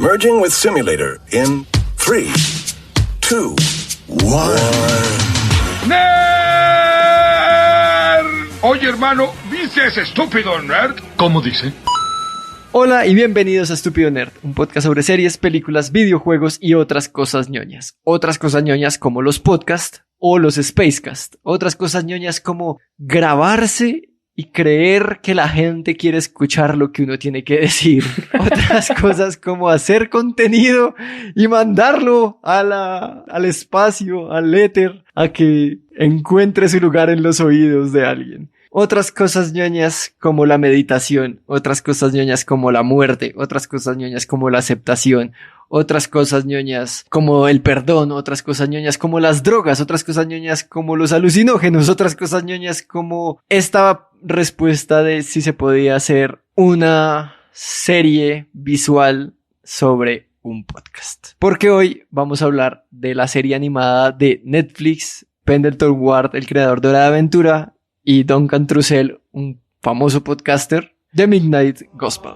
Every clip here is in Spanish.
Merging with simulator in 3, 2, 1. ¡Nerd! Oye, hermano, ¿viste ese estúpido nerd? ¿Cómo dice? Hola y bienvenidos a Estúpido Nerd, un podcast sobre series, películas, videojuegos y otras cosas ñoñas. Otras cosas ñoñas como los podcasts o los Spacecast. Otras cosas ñoñas como grabarse y creer que la gente quiere escuchar lo que uno tiene que decir. Otras cosas como hacer contenido y mandarlo al espacio, al éter, a que encuentre su lugar en los oídos de alguien. Otras cosas ñoñas como la meditación, otras cosas ñoñas como la muerte, otras cosas ñoñas como la aceptación, otras cosas ñoñas como el perdón, otras cosas ñoñas como las drogas, otras cosas ñoñas como los alucinógenos, otras cosas ñoñas como esta respuesta de si se podía hacer una serie visual sobre un podcast. Porque hoy vamos a hablar de la serie animada de Netflix, Pendleton Ward, el creador de Hora de Aventura, y Duncan Trussell, un famoso podcaster, de Midnight Gospel.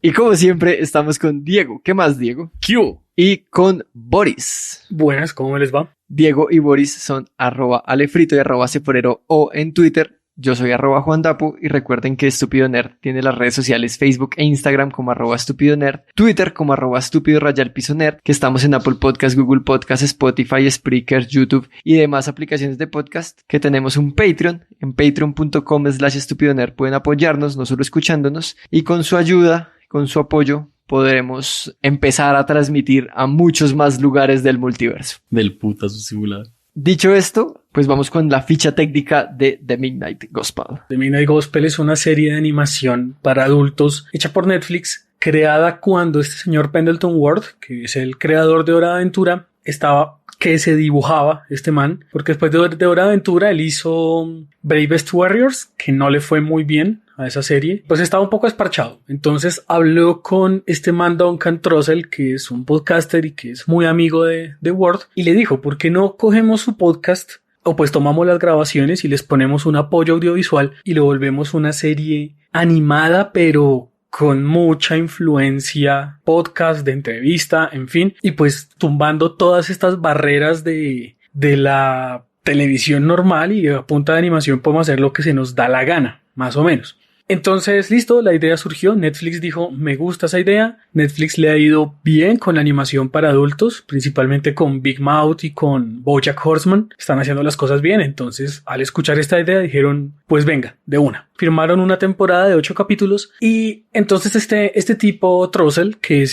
Y como siempre, estamos con Diego. ¿Qué más, Diego? ¿Qué? Y con Boris. Buenas, ¿cómo les va? Diego y Boris son @alefrito y @ceforero o en Twitter. Yo soy @juandapu y recuerden que Estúpido Nerd tiene las redes sociales Facebook e Instagram como @estúpidonerd, Twitter como @estúpido_nerd, que estamos en Apple Podcast, Google Podcast, Spotify, Spreaker, YouTube y demás aplicaciones de podcast, que tenemos un Patreon. En patreon.com/estúpidonerd pueden apoyarnos, no solo escuchándonos, y con su ayuda, con su apoyo, podremos empezar a transmitir a muchos más lugares del multiverso. Del putazo simulado. Dicho esto, pues vamos con la ficha técnica de The Midnight Gospel. The Midnight Gospel es una serie de animación para adultos hecha por Netflix, creada cuando este señor Pendleton Ward, que es el creador de Hora de Aventura, estaba que se dibujaba este man, porque después de Hora de Aventura él hizo Bravest Warriors, que no le fue muy bien a esa serie, pues estaba un poco desparchado. Entonces habló con este man Duncan Trussell, que es un podcaster y que es muy amigo de Ward, y le dijo, ¿por qué no cogemos su podcast o pues tomamos las grabaciones y les ponemos un apoyo audiovisual y lo volvemos una serie animada, pero con mucha influencia podcast, de entrevista, en fin, y pues tumbando todas estas barreras de la televisión normal, y a punta de animación podemos hacer lo que se nos da la gana, más o menos. Entonces, listo, la idea surgió, Netflix dijo, me gusta esa idea, Netflix le ha ido bien con la animación para adultos, principalmente con Big Mouth y con BoJack Horseman, están haciendo las cosas bien, entonces al escuchar esta idea dijeron, pues venga, de una. Firmaron una temporada de 8 capítulos y entonces este tipo Trussell, que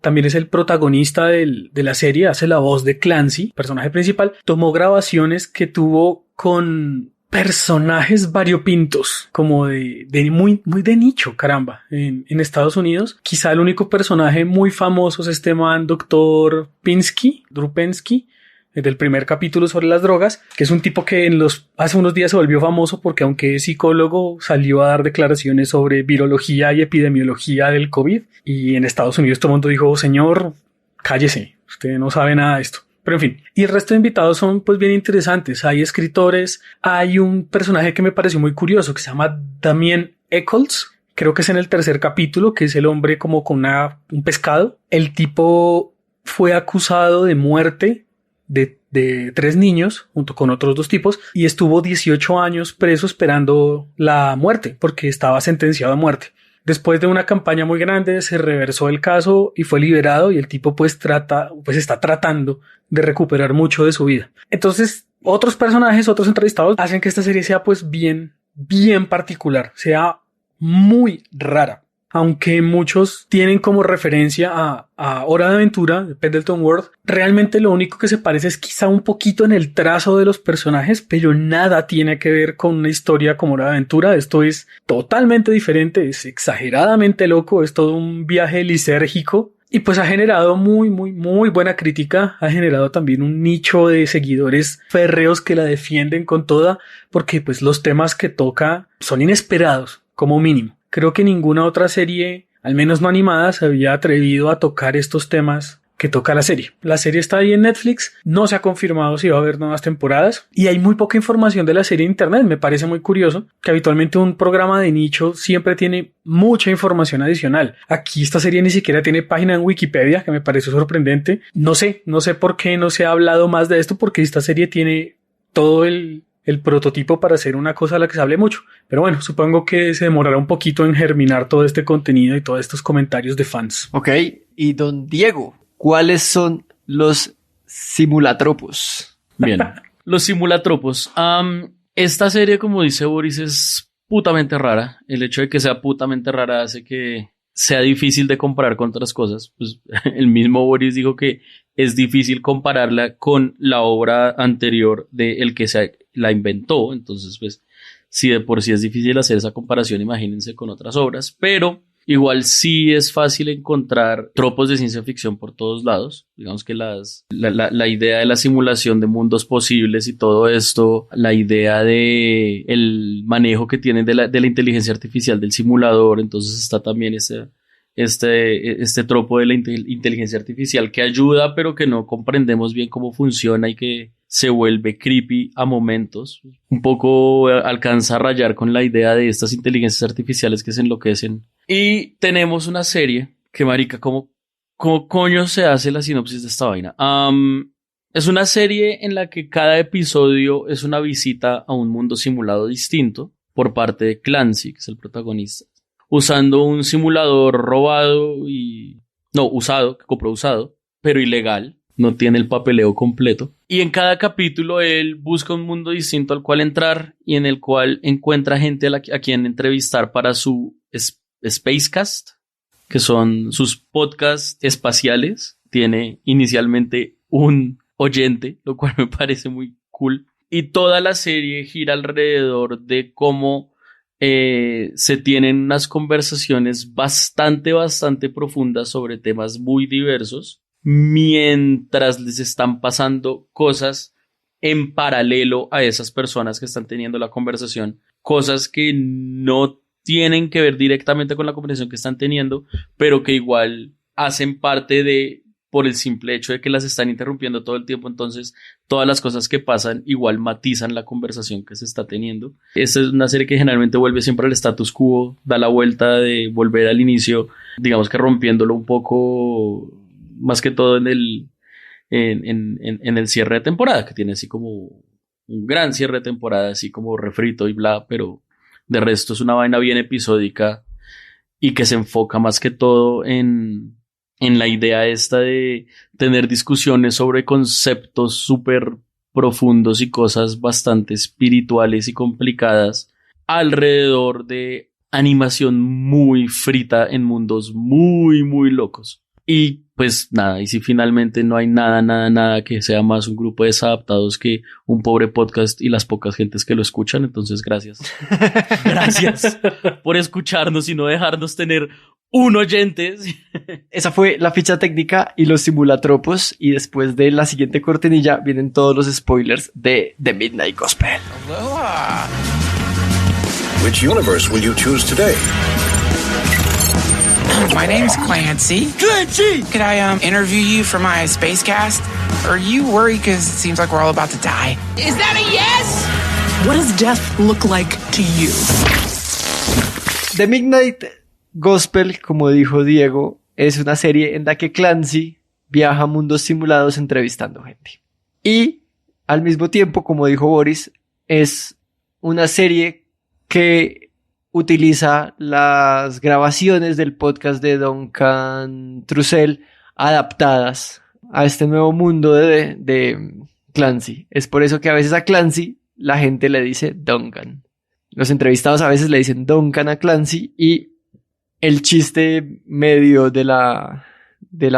también es el protagonista de la serie, hace la voz de Clancy, personaje principal, tomó grabaciones que tuvo con personajes variopintos, como de muy de nicho, caramba, en Estados Unidos. Quizá el único personaje muy famoso es este man, Dr. Drew Pinsky, del primer capítulo sobre las drogas, que es un tipo que hace unos días se volvió famoso porque, aunque es psicólogo, salió a dar declaraciones sobre virología y epidemiología del COVID, y en Estados Unidos todo el mundo dijo, señor, cállese, usted no sabe nada de esto. Pero en fin, y el resto de invitados son pues bien interesantes. Hay escritores, hay un personaje que me pareció muy curioso que se llama Damien Eccles, creo que es en el 3er capítulo, que es el hombre como con un pescado. El tipo fue acusado de muerte de 3 niños junto con otros 2 tipos y estuvo 18 años preso esperando la muerte porque estaba sentenciado a muerte. Después de una campaña muy grande se reversó el caso y fue liberado, y el tipo pues está tratando de recuperar mucho de su vida. Entonces, otros personajes, otros entrevistados hacen que esta serie sea pues bien particular, sea muy rara. Aunque muchos tienen como referencia a Hora de Aventura de Pendleton Ward, realmente lo único que se parece es quizá un poquito en el trazo de los personajes, pero nada tiene que ver con una historia como Hora de Aventura. Esto es totalmente diferente, es exageradamente loco, es todo un viaje lisérgico Y pues ha generado muy buena crítica, ha generado también un nicho de seguidores férreos que la defienden con toda, porque pues los temas que toca son inesperados, como mínimo. Creo que ninguna otra serie, al menos no animada, se había atrevido a tocar estos temas que toca la serie. La serie está ahí en Netflix, no se ha confirmado si va a haber nuevas temporadas y hay muy poca información de la serie en internet. Me parece muy curioso que habitualmente un programa de nicho siempre tiene mucha información adicional. Aquí esta serie ni siquiera tiene página en Wikipedia, que me parece sorprendente. No sé por qué no se ha hablado más de esto, porque esta serie tiene todo el prototipo para hacer una cosa a la que se hable mucho. Pero bueno, supongo que se demorará un poquito en germinar todo este contenido y todos estos comentarios de fans. Ok, y don Diego, ¿cuáles son los simulatropos? Bien, los simulatropos. Esta serie, como dice Boris, es putamente rara. El hecho de que sea putamente rara hace que sea difícil de comparar con otras cosas. Pues el mismo Boris dijo que es difícil compararla con la obra anterior de el que se la inventó. Entonces, pues, si de por sí es difícil hacer esa comparación, imagínense con otras obras. Pero igual sí es fácil encontrar tropos de ciencia ficción por todos lados. Digamos que la idea de la simulación de mundos posibles y todo esto, la idea de el manejo que tienen de la inteligencia artificial del simulador. Entonces está también este tropo de la inteligencia artificial que ayuda, pero que no comprendemos bien cómo funciona y que se vuelve creepy a momentos. Un poco alcanza a rayar con la idea de estas inteligencias artificiales que se enloquecen. Y tenemos una serie que, marica, ¿cómo coño se hace la sinopsis de esta vaina? Es una serie en la que cada episodio es una visita a un mundo simulado distinto por parte de Clancy, que es el protagonista, usando un simulador usado, que compró usado, pero ilegal. No tiene el papeleo completo. Y en cada capítulo él busca un mundo distinto al cual entrar y en el cual encuentra gente a quien entrevistar para su Spacecast, que son sus podcasts espaciales. Tiene inicialmente un oyente, lo cual me parece muy cool. Y toda la serie gira alrededor de cómo se tienen unas conversaciones bastante profundas sobre temas muy diversos, mientras les están pasando cosas en paralelo a esas personas que están teniendo la conversación, cosas que no tienen que ver directamente con la conversación que están teniendo, pero que igual hacen parte por el simple hecho de que las están interrumpiendo todo el tiempo. Entonces todas las cosas que pasan igual matizan la conversación que se está teniendo. Esta es una serie que generalmente vuelve siempre al status quo, da la vuelta de volver al inicio, digamos que rompiéndolo un poco, más que todo en el cierre de temporada, que tiene así como un gran cierre de temporada, así como refrito y bla, pero de resto es una vaina bien episódica y que se enfoca más que todo en la idea esta de tener discusiones sobre conceptos súper profundos y cosas bastante espirituales y complicadas alrededor de animación muy frita en mundos muy locos. Y pues nada, y si finalmente no hay nada que sea más un grupo de desadaptados que un pobre podcast y las pocas gentes que lo escuchan, entonces gracias. Gracias por escucharnos y no dejarnos tener un oyente. Esa fue la ficha técnica y los simulatropos, y después de la siguiente cortinilla vienen todos los spoilers de The Midnight Gospel. Aloha. Which universe will you choose today? My name's Clancy. Clancy! Could I interview you for my Spacecast? Are you worried because it seems like we're all about to die? Is that a yes? What does death look like to you? The Midnight Gospel, como dijo Diego, es una serie en la que Clancy viaja a mundos simulados entrevistando gente. Y al mismo tiempo, como dijo Boris, es una serie que utiliza las grabaciones del podcast de Duncan Trussell adaptadas a este nuevo mundo de Clancy. Es por eso que a veces a Clancy la gente le dice Duncan. Los entrevistados a veces le dicen Duncan a Clancy, y el chiste medio de la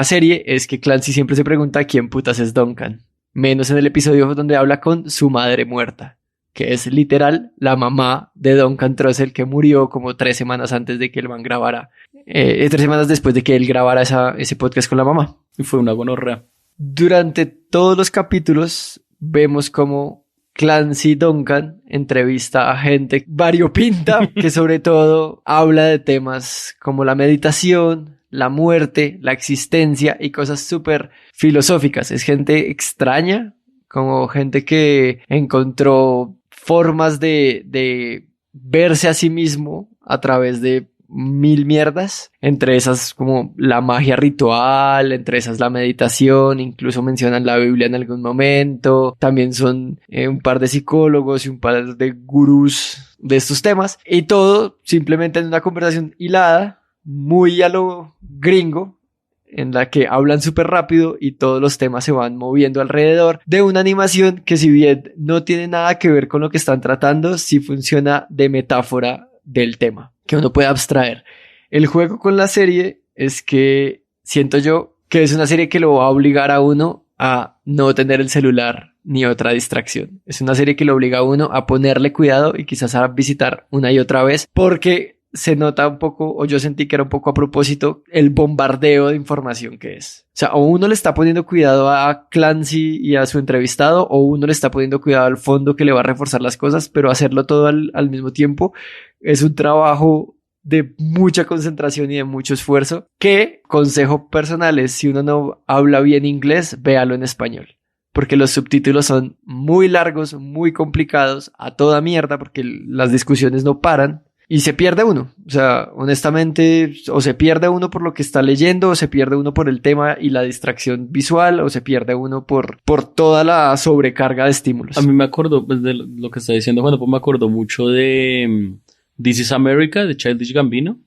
serie es que Clancy siempre se pregunta quién putas es Duncan. Menos en el episodio donde habla con su madre muerta, que es literal la mamá de Duncan Trussell, que murió como 3 semanas antes de que el man grabara, 3 semanas después de que él grabara ese podcast con la mamá. Y fue una gonorrea. Durante todos los capítulos vemos como Clancy Duncan entrevista a gente variopinta que sobre todo habla de temas como la meditación, la muerte, la existencia y cosas súper filosóficas. Es gente extraña, como gente que encontró formas de verse a sí mismo a través de 1000 mierdas, entre esas como la magia ritual, entre esas la meditación, incluso mencionan la Biblia en algún momento, también son un par de psicólogos y un par de gurús de estos temas, y todo simplemente en una conversación hilada, muy a lo gringo, en la que hablan súper rápido y todos los temas se van moviendo alrededor de una animación que, si bien no tiene nada que ver con lo que están tratando, sí funciona de metáfora del tema que uno puede abstraer. El juego con la serie es que siento yo que es una serie que lo va a obligar a uno a no tener el celular ni otra distracción. Es una serie que lo obliga a uno a ponerle cuidado y quizás a visitar una y otra vez, porque se nota un poco, o yo sentí que era un poco a propósito, el bombardeo de información que es. O sea, o uno le está poniendo cuidado a Clancy y a su entrevistado, o uno le está poniendo cuidado al fondo que le va a reforzar las cosas, pero hacerlo todo al mismo tiempo es un trabajo de mucha concentración y de mucho esfuerzo, que, consejo personal, es: si uno no habla bien inglés, véalo en español, porque los subtítulos son muy largos, muy complicados, a toda mierda, porque las discusiones no paran. Y se pierde uno, o sea, honestamente, o se pierde uno por lo que está leyendo, o se pierde uno por el tema y la distracción visual, o se pierde uno por toda la sobrecarga de estímulos. A mí me acordó, pues, de lo que está diciendo Juan, pues me acordó mucho de This is America, de Childish Gambino,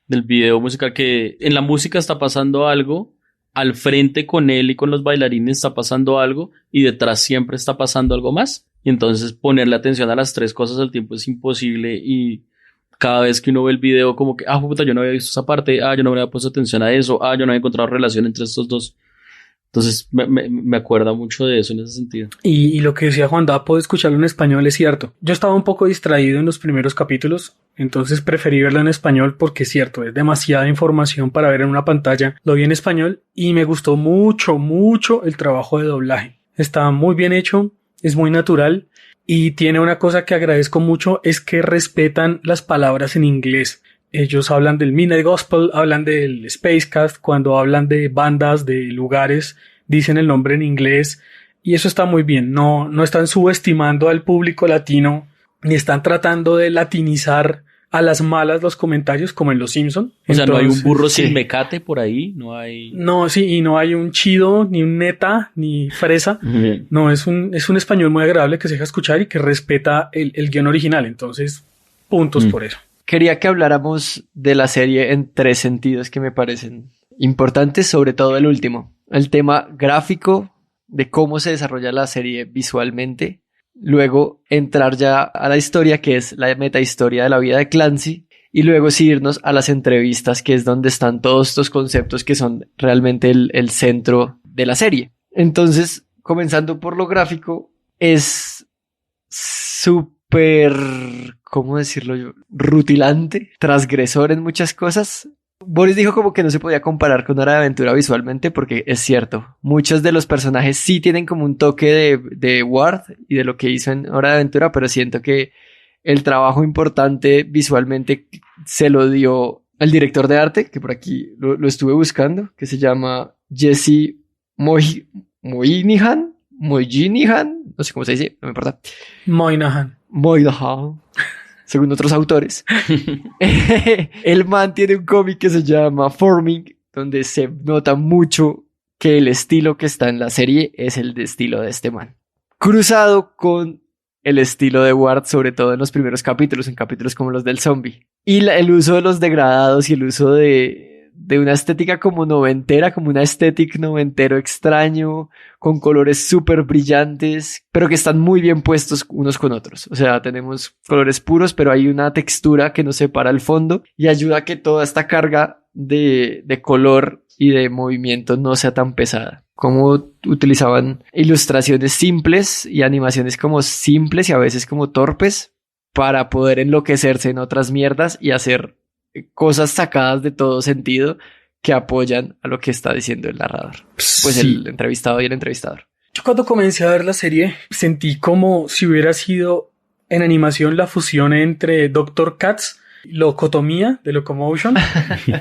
del video musical, que en la música está pasando algo, al frente con él y con los bailarines está pasando algo, y detrás siempre está pasando algo más, y entonces ponerle atención a las 3 cosas al tiempo es imposible, y cada vez que uno ve el video como que, puta, yo no había visto esa parte, yo no me había puesto atención a eso, yo no había encontrado relación entre estos dos. Entonces me acuerda mucho de eso en ese sentido. Y lo que decía Juan, puedo escucharlo en español, es cierto. Yo estaba un poco distraído en los primeros capítulos, entonces preferí verlo en español porque es cierto, es demasiada información para ver en una pantalla. Lo vi en español y me gustó mucho, mucho el trabajo de doblaje. Está muy bien hecho, es muy natural. Y tiene una cosa que agradezco mucho, es que respetan las palabras en inglés. Ellos hablan del Midnight Gospel, hablan del Spacecast, cuando hablan de bandas, de lugares, dicen el nombre en inglés, y eso está muy bien. No están subestimando al público latino, ni están tratando de latinizar a las malas los comentarios como en Los Simpson. O sea, no hay un burro sin mecate por ahí, no hay... No, sí, y no hay un chido, ni un neta, ni fresa. Bien. No, es un español muy agradable que se deja escuchar y que respeta el guión original. Entonces, puntos por eso. Quería que habláramos de la serie en 3 sentidos que me parecen importantes, sobre todo el último. El tema gráfico, de cómo se desarrolla la serie visualmente. Luego entrar ya a la historia, que es la metahistoria de la vida de Clancy, y luego sí irnos a las entrevistas, que es donde están todos estos conceptos que son realmente el centro de la serie. Entonces, comenzando por lo gráfico, es súper, ¿cómo decirlo yo? Rutilante, transgresor en muchas cosas. Boris dijo como que no se podía comparar con Hora de Aventura visualmente, porque es cierto, muchos de los personajes sí tienen como un toque de Ward y de lo que hizo en Hora de Aventura, pero siento que el trabajo importante visualmente se lo dio al director de arte, que por aquí lo estuve buscando, que se llama Jesse Moynihan, no sé cómo se dice, no me importa. Moynihan, según otros autores. El man tiene un cómic que se llama Forming, donde se nota mucho que el estilo que está en la serie es el de estilo de este man, cruzado con el estilo de Ward, sobre todo en los primeros capítulos, en capítulos como los del zombie. Y el uso de los degradados y el uso de una estética como noventera, como una estética noventero extraño, con colores súper brillantes, pero que están muy bien puestos unos con otros. O sea, tenemos colores puros, pero hay una textura que nos separa el fondo y ayuda a que toda esta carga de color y de movimiento no sea tan pesada. Cómo utilizaban ilustraciones simples y animaciones como simples y a veces como torpes para poder enloquecerse en otras mierdas y hacer cosas sacadas de todo sentido que apoyan a lo que está diciendo el narrador. Pues Sí. el entrevistado y el entrevistador. Yo cuando comencé a ver la serie sentí como si hubiera sido en animación la fusión entre Dr. Katz, Locotomía de Locomotion.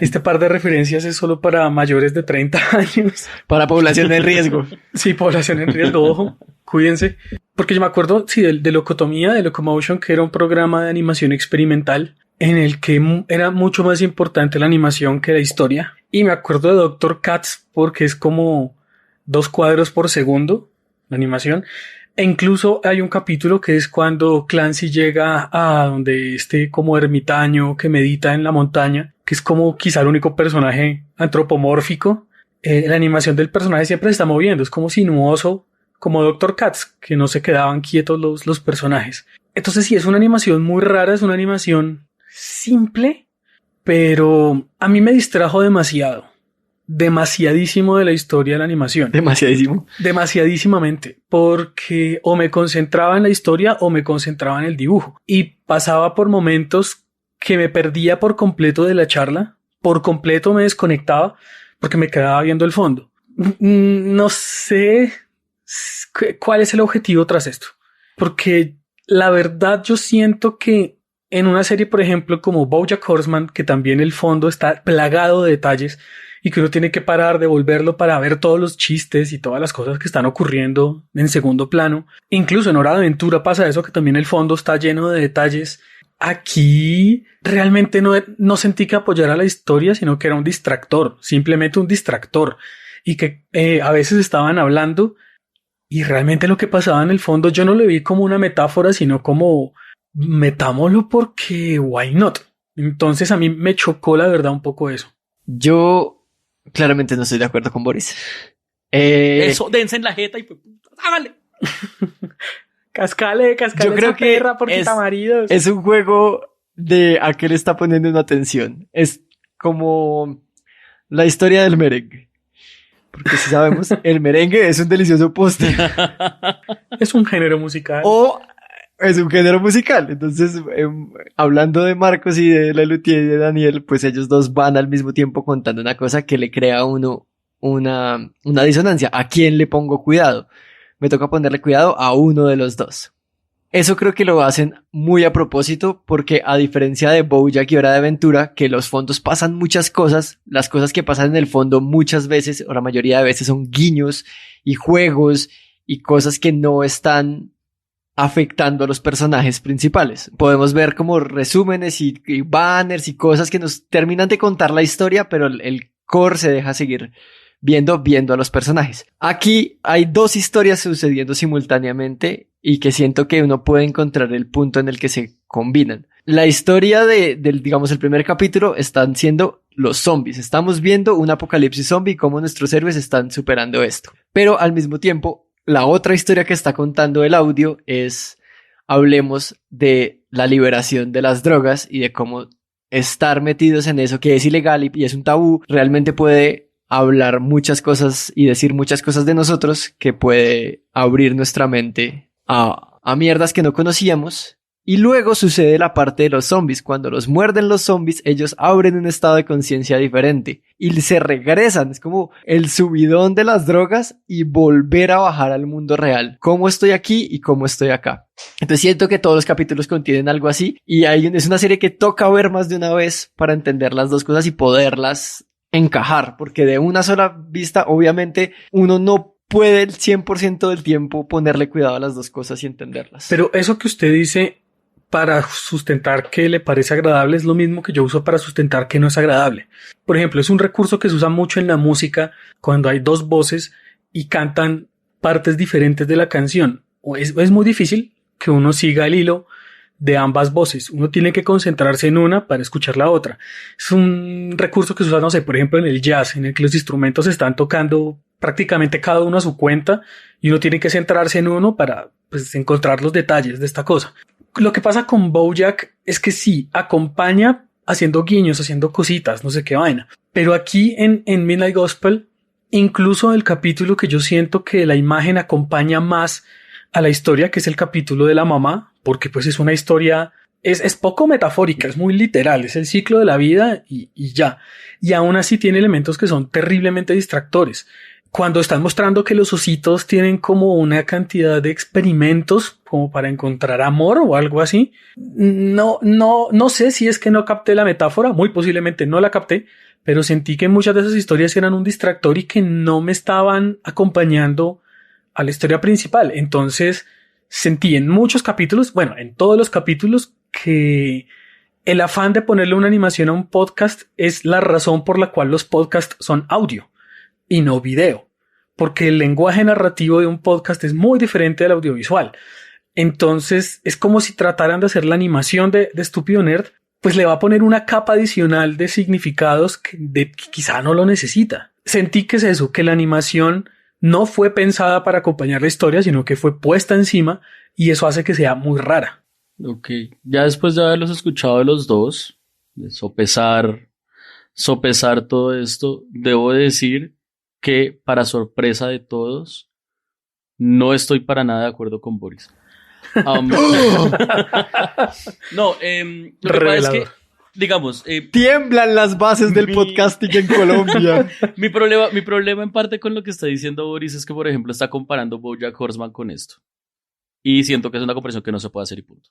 Este par de referencias es solo para mayores de 30 años. Para población en riesgo. Sí, población en riesgo, ojo, cuídense. Porque yo me acuerdo, sí, de Locotomía, de Locomotion, que era un programa de animación experimental en el que era mucho más importante la animación que la historia. Y me acuerdo de Dr. Katz porque es como 2 cuadros por segundo la animación. E incluso hay un capítulo que es cuando Clancy llega a donde como ermitaño que medita en la montaña, que es como quizá el único personaje antropomórfico. La animación del personaje siempre se está moviendo, es como sinuoso, como Dr. Katz, que no se quedaban quietos los personajes. Entonces sí, es una animación muy rara, es una animación simple, pero a mí me distrajo demasiadísimo de la historia de la animación. Demasiadísimo. Demasiadísimamente, porque o me concentraba en la historia o me concentraba en el dibujo. Y pasaba por momentos que me perdía por completo de la charla, por completo me desconectaba porque me quedaba viendo el fondo. No sé cuál es el objetivo tras esto, porque la verdad yo siento que en una serie, por ejemplo, como BoJack Horseman, que también el fondo está plagado de detalles, y que uno tiene que parar de volverlo para ver todos los chistes y todas las cosas que están ocurriendo en segundo plano. Incluso en Hora de Aventura pasa eso, que también el fondo está lleno de detalles. Aquí realmente no sentí que apoyara la historia, sino que era un distractor, simplemente un distractor. Y que a veces estaban hablando y realmente lo que pasaba en el fondo yo no lo vi como una metáfora, sino como metámoslo porque why not. Entonces a mí me chocó la verdad un poco eso. Yo claramente no estoy de acuerdo con Boris. Eso, dense en la jeta y pues, hágale. Cascale Yo creo que perra por quitamaridos. es un juego de a qué le está poniendo una atención. Es como la historia del merengue. Porque si sabemos, el merengue es un delicioso postre. Es un género musical. O es un género musical. Entonces, hablando de Marcos y de Lelutier y de Daniel, pues ellos dos van al mismo tiempo contando una cosa que le crea a uno una disonancia. ¿A quién le pongo cuidado? Me toca ponerle cuidado a uno de los dos. Eso creo que lo hacen muy a propósito porque a diferencia de BoJack y Hora de Aventura, que los fondos pasan muchas cosas, las cosas que pasan en el fondo muchas veces o la mayoría de veces son guiños y juegos y cosas que no están afectando a los personajes principales. Podemos ver como resúmenes y banners y cosas que nos terminan de contar la historia, pero el core se deja seguir viendo a los personajes. Aquí hay 2 historias sucediendo simultáneamente y que siento que uno puede encontrar el punto en el que se combinan. La historia del digamos, el primer capítulo están siendo los zombies. Estamos viendo un apocalipsis zombie y cómo nuestros héroes están superando esto. Pero al mismo tiempo, la otra historia que está contando el audio es, hablemos de la liberación de las drogas y de cómo estar metidos en eso que es ilegal y es un tabú, realmente puede hablar muchas cosas y decir muchas cosas de nosotros que puede abrir nuestra mente a mierdas que no conocíamos. Y luego sucede la parte de los zombies. Cuando los muerden los zombies, ellos abren un estado de conciencia diferente y se regresan. Es como el subidón de las drogas y volver a bajar al mundo real. ¿Cómo estoy aquí y cómo estoy acá? Entonces siento que todos los capítulos contienen algo así y es una serie que toca ver más de una vez para entender las dos cosas y poderlas encajar, porque de una sola vista obviamente uno no puede el 100% del tiempo ponerle cuidado a las dos cosas y entenderlas. Pero eso que usted dice para sustentar que le parece agradable es lo mismo que yo uso para sustentar que no es agradable. Por ejemplo, es un recurso que se usa mucho en la música cuando hay 2 voces y cantan partes diferentes de la canción. Es muy difícil que uno siga el hilo de ambas voces. Uno tiene que concentrarse en una para escuchar la otra. Es un recurso que se usa, no sé, por ejemplo en el jazz, en el que los instrumentos están tocando prácticamente cada uno a su cuenta y uno tiene que centrarse en uno para pues encontrar los detalles de esta cosa. Lo que pasa con BoJack es que sí, acompaña haciendo guiños, haciendo cositas, no sé qué vaina, Pero aquí en Midnight Gospel, incluso el capítulo que yo siento que la imagen acompaña más a la historia, que es el capítulo de la mamá, porque pues es una historia, es poco metafórica, es muy literal, es el ciclo de la vida y ya. Y aún así tiene elementos que son terriblemente distractores. Cuando están mostrando que los ositos tienen como una cantidad de experimentos como para encontrar amor o algo así, no sé si es que no capté la metáfora, muy posiblemente no la capté, pero sentí que muchas de esas historias eran un distractor y que no me estaban acompañando a la historia principal. Entonces sentí en muchos capítulos, bueno, en todos los capítulos, que el afán de ponerle una animación a un podcast es la razón por la cual los podcasts son audio y no video, porque el lenguaje narrativo de un podcast es muy diferente del audiovisual. Entonces es como si trataran de hacer la animación de Estúpido Nerd, pues le va a poner una capa adicional de significados que quizá no lo necesita. Sentí que es eso, que la animación no fue pensada para acompañar la historia, sino que fue puesta encima, y eso hace que sea muy rara. Ok, ya después de haberlos escuchado de los dos, de sopesar todo esto, debo decir que, para sorpresa de todos, no estoy para nada de acuerdo con Boris. No, lo que pasa es que, digamos, tiemblan las bases del podcasting en Colombia. mi problema en parte con lo que está diciendo Boris es que, por ejemplo, está comparando BoJack Horseman con esto. Y siento que es una comparación que no se puede hacer y punto.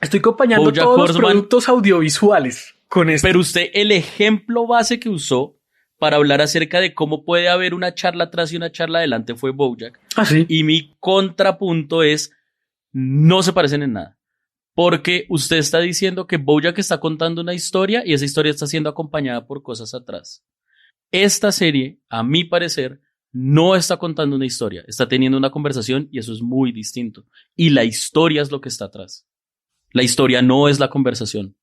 Estoy acompañando BoJack todos Horseman, los productos audiovisuales con esto. Pero usted, el ejemplo base que usó para hablar acerca de cómo puede haber una charla atrás y una charla adelante fue BoJack. Ah, sí. Y mi contrapunto es, no se parecen en nada. Porque usted está diciendo que BoJack está contando una historia y esa historia está siendo acompañada por cosas atrás. Esta serie, a mi parecer, no está contando una historia, está teniendo una conversación y eso es muy distinto. Y la historia es lo que está atrás. La historia no es la conversación.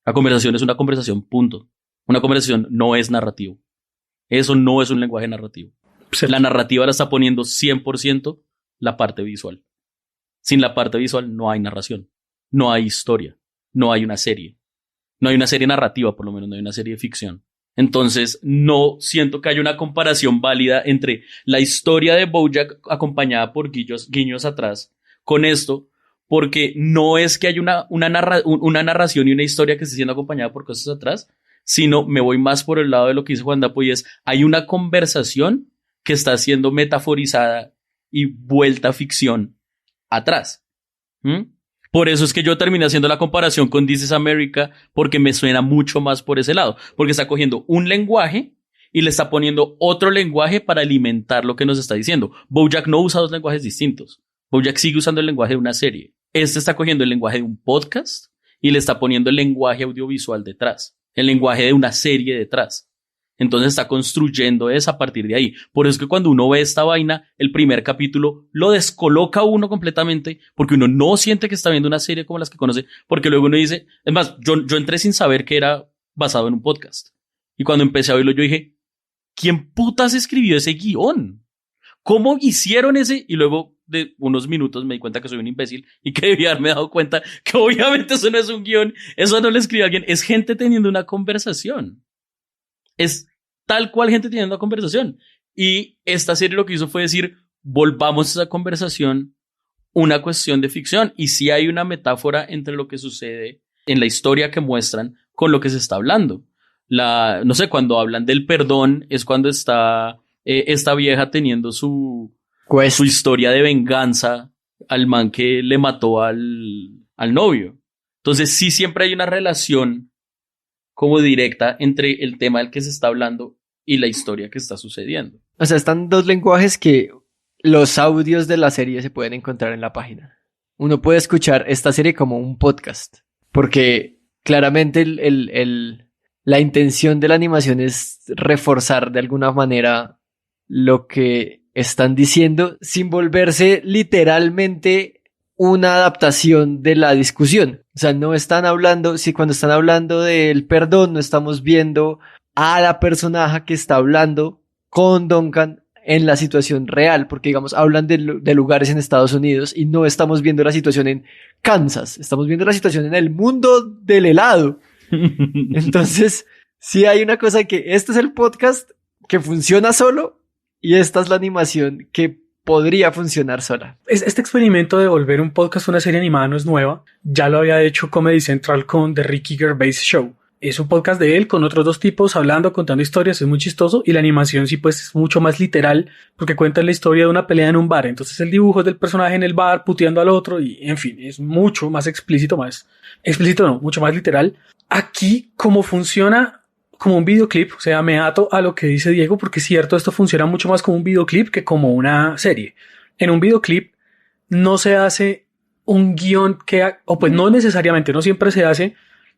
La conversación es una conversación, punto. Una conversación no es narrativo. Eso no es un lenguaje narrativo. Sí. La narrativa la está poniendo 100% la parte visual. Sin la parte visual no hay narración, no hay historia, no hay una serie. No hay una serie narrativa, por lo menos, no hay una serie de ficción. Entonces, no siento que haya una comparación válida entre la historia de BoJack acompañada por guiños atrás con esto, porque no es que haya una narración y una historia que esté siendo acompañada por cosas atrás, sino me voy más por el lado de lo que dice Juan Dapo, y es, hay una conversación que está siendo metaforizada y vuelta a ficción atrás. Por eso es que yo terminé haciendo la comparación con This is America, porque me suena mucho más por ese lado, porque está cogiendo un lenguaje y le está poniendo otro lenguaje para alimentar lo que nos está diciendo. BoJack no usa dos lenguajes distintos. BoJack sigue usando el lenguaje de una serie. Este está cogiendo el lenguaje de un podcast y le está poniendo el lenguaje audiovisual detrás, el lenguaje de una serie detrás. Entonces está construyendo eso a partir de ahí. Por eso es que cuando uno ve esta vaina, el primer capítulo lo descoloca a uno completamente, porque uno no siente que está viendo una serie como las que conoce, porque luego uno dice, es más, yo entré sin saber que era basado en un podcast. Y cuando empecé a verlo yo dije, ¿quién putas escribió ese guión? ¿Cómo hicieron ese? Y luego de unos minutos me di cuenta que soy un imbécil y que debía haberme dado cuenta que obviamente eso no es un guión, eso no lo escribió alguien, es gente teniendo una conversación. Es tal cual gente teniendo una conversación. Y esta serie lo que hizo fue decir, volvamos a esa conversación una cuestión de ficción. Y sí hay una metáfora entre lo que sucede en la historia que muestran con lo que se está hablando. No sé, cuando hablan del perdón es cuando está esta vieja teniendo su historia de venganza al man que le mató al novio. Entonces sí siempre hay una relación como directa entre el tema del que se está hablando y la historia que está sucediendo. O sea, están dos lenguajes que los audios de la serie se pueden encontrar en la página. Uno puede escuchar esta serie como un podcast, porque claramente la intención de la animación es reforzar de alguna manera lo que están diciendo sin volverse literalmente una adaptación de la discusión. O sea, no están hablando, si cuando están hablando del perdón no estamos viendo a la personaje que está hablando con Duncan en la situación real, porque digamos hablan de lugares en Estados Unidos y no estamos viendo la situación en Kansas, estamos viendo la situación en el mundo del helado. Entonces Sí hay una cosa que este es el podcast que funciona solo y esta es la animación que podría funcionar sola. Este experimento de volver un podcast una serie animada no es nueva. Ya lo había hecho Comedy Central con The Ricky Gervais Show. Es un podcast de él con otros dos tipos hablando, contando historias, es muy chistoso y la animación sí pues es mucho más literal porque cuenta la historia de una pelea en un bar. Entonces el dibujo es del personaje en el bar puteando al otro y en fin, es mucho más mucho más literal. Aquí como funciona como un videoclip, o sea, me ato a lo que dice Diego porque es cierto, esto funciona mucho más como un videoclip que como una serie. En un videoclip no se hace un guión o pues no necesariamente, no siempre se hace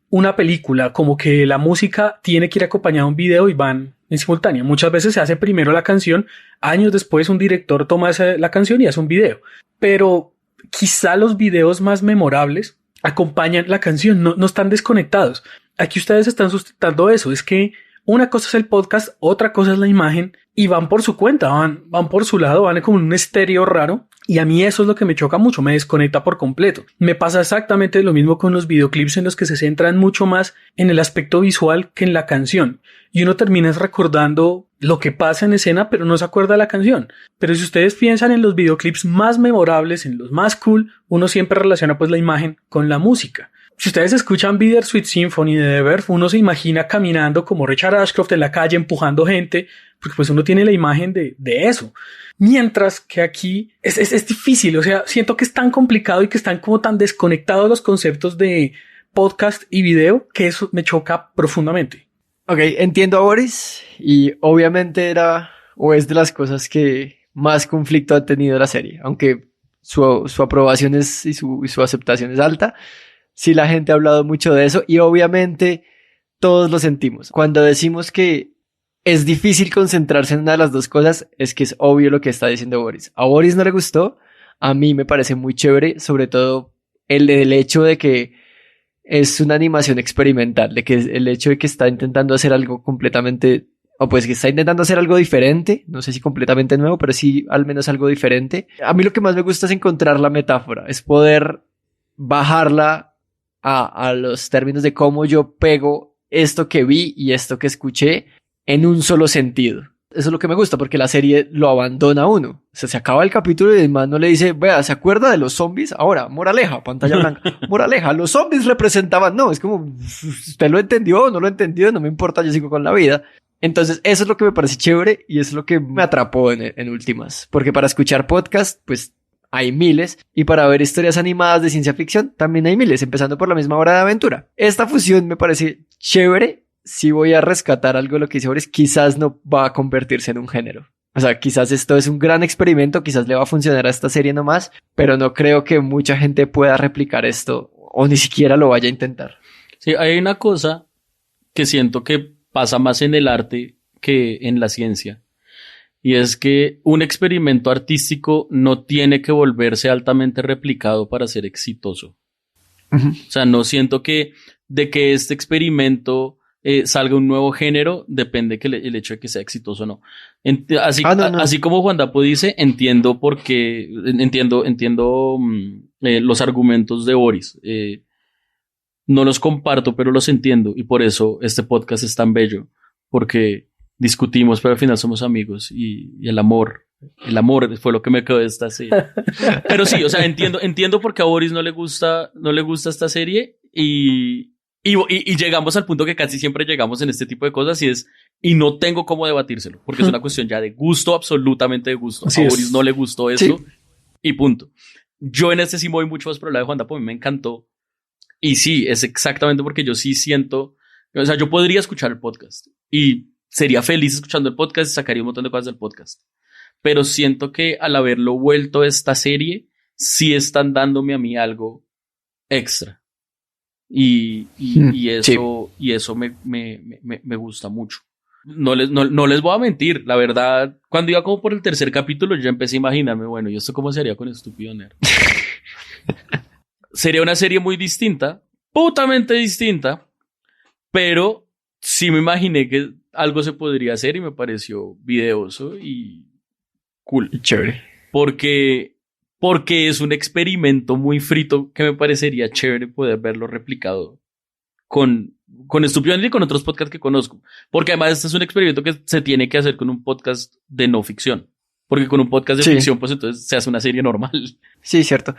una película, como que la música tiene que ir acompañada de un video y van en simultánea. Muchas veces se hace primero la canción, años después un director toma la canción y hace un video. Pero quizá los videos más memorables acompañan la canción, no están desconectados. Aquí ustedes están sustentando eso, es que una cosa es el podcast, otra cosa es la imagen y van por su cuenta, van por su lado, van como en un estéreo raro y a mí eso es lo que me choca mucho, me desconecta por completo. Me pasa exactamente lo mismo con los videoclips en los que se centran mucho más en el aspecto visual que en la canción y uno termina recordando lo que pasa en escena pero no se acuerda de la canción. Pero si ustedes piensan en los videoclips más memorables, en los más cool, uno siempre relaciona pues la imagen con la música. Si ustedes escuchan Bittersweet Symphony de The Verve, uno se imagina caminando como Richard Ashcroft en la calle empujando gente, porque pues uno tiene la imagen de eso. Mientras que aquí es difícil, o sea, siento que es tan complicado y que están como tan desconectados los conceptos de podcast y video que eso me choca profundamente. Ok, entiendo a Boris y obviamente era o es de las cosas que más conflicto ha tenido la serie, aunque su aprobación y su aceptación es alta. Sí, la gente ha hablado mucho de eso y obviamente todos lo sentimos. Cuando decimos que es difícil concentrarse en una de las dos cosas, es que es obvio lo que está diciendo Boris. A Boris no le gustó, a mí me parece muy chévere, sobre todo el hecho de que es una animación experimental, de que el hecho de que está intentando hacer algo completamente, o pues que está intentando hacer algo diferente, no sé si completamente nuevo, pero sí al menos algo diferente. A mí lo que más me gusta es encontrar la metáfora, es poder bajarla a los términos de cómo yo pego esto que vi y esto que escuché en un solo sentido. Eso es lo que me gusta porque la serie lo abandona a uno. O sea, se acaba el capítulo y el man no le dice, vea, ¿se acuerda de los zombies? Ahora, moraleja, pantalla blanca. Moraleja, los zombies representaban... No, es como, ¿usted lo entendió o no lo entendió? No me importa, yo sigo con la vida. Entonces, eso es lo que me parece chévere y eso es lo que me atrapó en últimas. Porque para escuchar podcast, pues hay miles, y para ver historias animadas de ciencia ficción también hay miles, empezando por La Misma Hora de Aventura. Esta fusión me parece chévere. Si voy a rescatar algo de lo que dice Boris, quizás no va a convertirse en un género. O sea, quizás esto es un gran experimento, quizás le va a funcionar a esta serie nomás, pero no creo que mucha gente pueda replicar esto o ni siquiera lo vaya a intentar. Sí, hay una cosa que siento que pasa más en el arte que en la ciencia. Y es que un experimento artístico no tiene que volverse altamente replicado para ser exitoso. Uh-huh. O sea, no siento que de que este experimento salga un nuevo género, depende que el hecho de que sea exitoso o no. Así como Juan Dapo dice, entiendo los argumentos de Boris. No los comparto, pero los entiendo. Y por eso este podcast es tan bello. Porque discutimos, pero al final somos amigos y el amor fue lo que me quedó de esta serie. Pero sí, o sea, entiendo por qué a Boris no le gusta esta serie y llegamos al punto que casi siempre llegamos en este tipo de cosas y no tengo cómo debatírselo, porque es una cuestión ya de gusto, absolutamente de gusto. Así a Boris no le gustó eso, sí. Y punto. Yo en este sí me voy mucho más por el lado de Juan Dapo, a mí me encantó. Y sí, es exactamente porque yo sí siento, o sea, yo podría escuchar el podcast y sería feliz escuchando el podcast y sacaría un montón de cosas del podcast. Pero siento que al haberlo vuelto esta serie, sí están dándome a mí algo extra. Y eso me gusta mucho. No les voy a mentir, la verdad, cuando iba como por el tercer capítulo, yo empecé a imaginarme, bueno, ¿y esto cómo sería con Estúpido Nerd? Sería una serie muy distinta, putamente distinta, pero sí me imaginé que algo se podría hacer y me pareció videoso y cool. Chévere. Porque es un experimento muy frito que me parecería chévere poder verlo replicado con Estúpido Nerd y con otros podcasts que conozco. Porque además este es un experimento que se tiene que hacer con un podcast de no ficción. Porque con un podcast de ficción, pues entonces se hace una serie normal. Sí, cierto.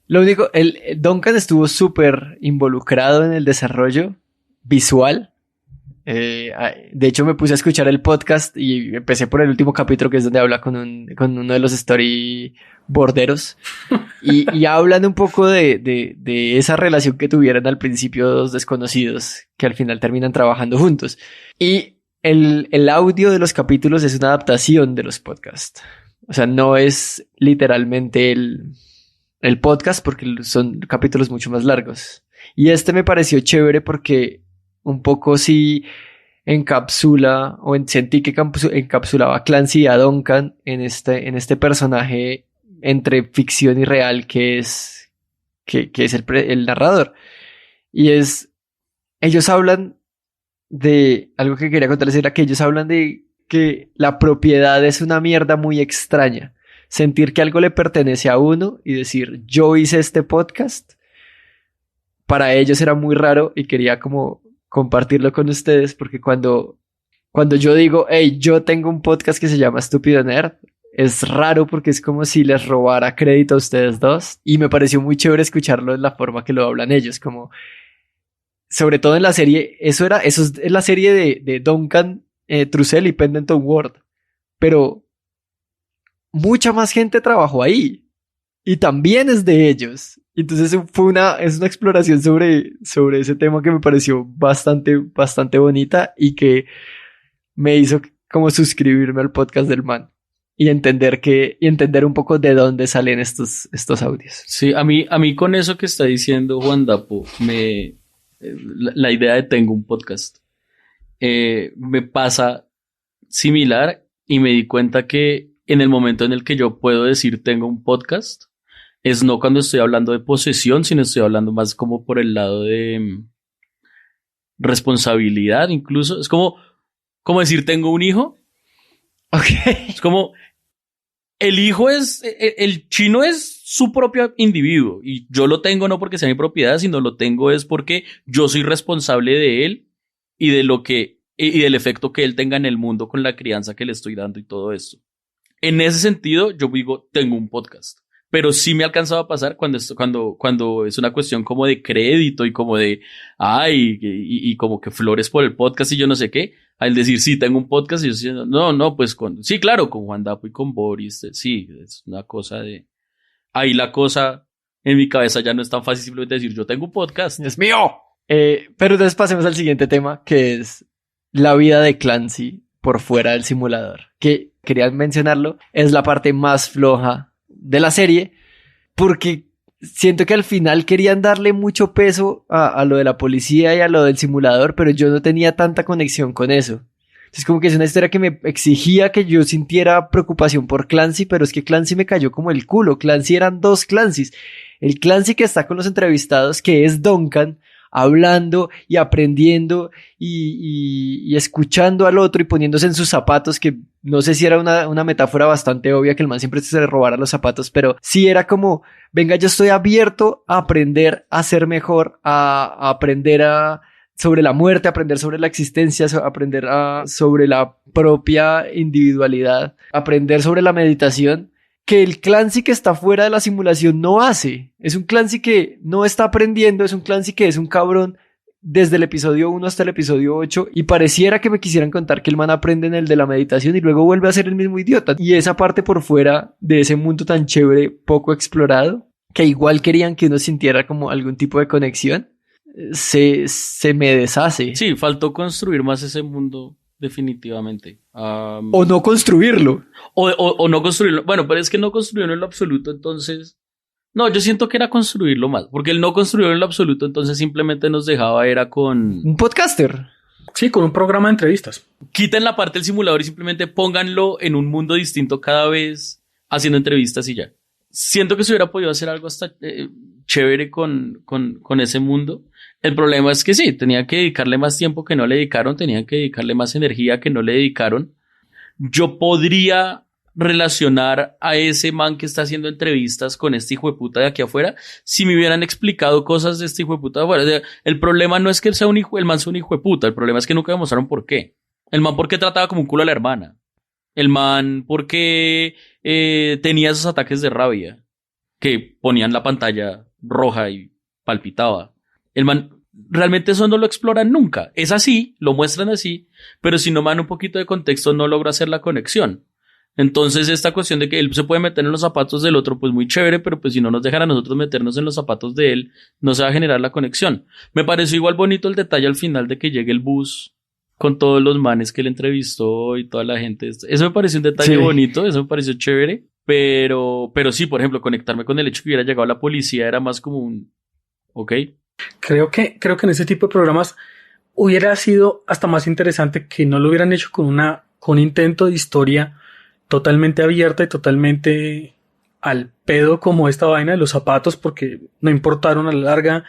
Lo único, Duncan estuvo súper involucrado en el desarrollo visual. De hecho, me puse a escuchar el podcast y empecé por el último capítulo, que es donde habla con uno de los storyboarderos. y hablan un poco de esa relación que tuvieron al principio dos desconocidos, que al final terminan trabajando juntos. Y el audio de los capítulos es una adaptación de los podcasts. O sea, no es literalmente el podcast, porque son capítulos mucho más largos. Y este me pareció chévere porque un poco sí encapsula, sentí que encapsulaba a Clancy y a Duncan en este personaje entre ficción y real que es el narrador. Y ellos hablan de algo que quería contarles, era que ellos hablan de que la propiedad es una mierda muy extraña. Sentir que algo le pertenece a uno y decir, yo hice este podcast, para ellos era muy raro y quería como compartirlo con ustedes, porque cuando yo digo, hey, yo tengo un podcast que se llama Estúpido Nerd, es raro porque es como si les robara crédito a ustedes dos, y me pareció muy chévere escucharlo en la forma que lo hablan ellos, como sobre todo en la serie, eso es la serie de Duncan Trussell y Pendleton Ward, pero mucha más gente trabajó ahí y también es de ellos. Entonces es una exploración sobre ese tema que me pareció bastante bonita y que me hizo como suscribirme al podcast del man y entender un poco de dónde salen estos audios. Sí, a mí con eso que está diciendo Juan Dapo, la idea de tengo un podcast, me pasa similar, y me di cuenta que en el momento en el que yo puedo decir tengo un podcast, es no cuando estoy hablando de posesión, sino estoy hablando más como por el lado de responsabilidad, incluso. Es como decir tengo un hijo. Okay. Es como el chino es su propio individuo y yo lo tengo no porque sea mi propiedad, sino lo tengo es porque yo soy responsable de él y y del efecto que él tenga en el mundo con la crianza que le estoy dando y todo esto. En ese sentido, yo digo, tengo un podcast. Pero sí me ha alcanzado a pasar cuando es una cuestión como de crédito y como de, y como que flores por el podcast y yo no sé qué. Al decir, sí, tengo un podcast, y yo estoy diciendo, no, pues sí, claro, con Juan Dapo y con Boris, sí, es una cosa de, ahí la cosa en mi cabeza ya no es tan fácil simplemente decir, yo tengo un podcast. ¡Es mío! Pero entonces pasemos al siguiente tema, que es la vida de Clancy por fuera del simulador. Que quería mencionarlo, es la parte más floja de la serie, porque siento que al final querían darle mucho peso a lo de la policía y a lo del simulador, pero yo no tenía tanta conexión con eso. Entonces como que es una historia que me exigía que yo sintiera preocupación por Clancy, pero es que Clancy me cayó como el culo. Clancy eran dos Clancys. El Clancy que está con los entrevistados, que es Duncan, hablando y aprendiendo y escuchando al otro y poniéndose en sus zapatos, que no sé si era una metáfora bastante obvia que el man siempre se le robara los zapatos, pero sí era como, venga, yo estoy abierto a aprender a ser mejor, a aprender sobre la muerte, aprender sobre la existencia, aprender sobre la propia individualidad, aprender sobre la meditación, que el Clancy que está fuera de la simulación no hace. Es un Clancy que no está aprendiendo, es un Clancy que es un cabrón desde el episodio 1 hasta el episodio 8, y pareciera que me quisieran contar que el man aprende en el de la meditación y luego vuelve a ser el mismo idiota. Y esa parte por fuera de ese mundo tan chévere, poco explorado, que igual querían que uno sintiera como algún tipo de conexión, se me deshace. Sí, faltó construir más ese mundo, definitivamente. O no construirlo. O no construirlo. Bueno, pero es que no construirlo en lo absoluto, entonces... No, yo siento que era construirlo más, porque el no construirlo en lo absoluto, entonces simplemente nos dejaba, era con... Un podcaster. Sí, con un programa de entrevistas. Quiten la parte del simulador y simplemente pónganlo en un mundo distinto cada vez, haciendo entrevistas y ya. Siento que se hubiera podido hacer algo hasta chévere con ese mundo. El problema es que sí, tenía que dedicarle más tiempo que no le dedicaron, tenían que dedicarle más energía que no le dedicaron. Yo podría relacionar a ese man que está haciendo entrevistas con este hijo de puta de aquí afuera si me hubieran explicado cosas de este hijo de puta de afuera. O sea, el problema no es que él sea el man sea un hijo de puta, el problema es que nunca demostraron por qué. El man porque trataba como un culo a la hermana. El man porque tenía esos ataques de rabia que ponían la pantalla roja y palpitaba. El man realmente eso no lo exploran nunca. Es así, lo muestran así, pero si no me dan un poquito de contexto no logro hacer la conexión. Entonces esta cuestión de que él se puede meter en los zapatos del otro, pues muy chévere, pero pues si no nos dejan a nosotros meternos en los zapatos de él, no se va a generar la conexión. Me pareció igual bonito el detalle al final de que llegue el bus con todos los manes que él entrevistó y toda la gente. Eso me pareció un detalle bonito, eso me pareció chévere, pero sí, por ejemplo, conectarme con el hecho que hubiera llegado la policía era más como un... ¿Ok? Creo que en ese tipo de programas hubiera sido hasta más interesante que no lo hubieran hecho con un intento de historia totalmente abierta y totalmente al pedo como esta vaina de los zapatos, porque no importaron a la larga.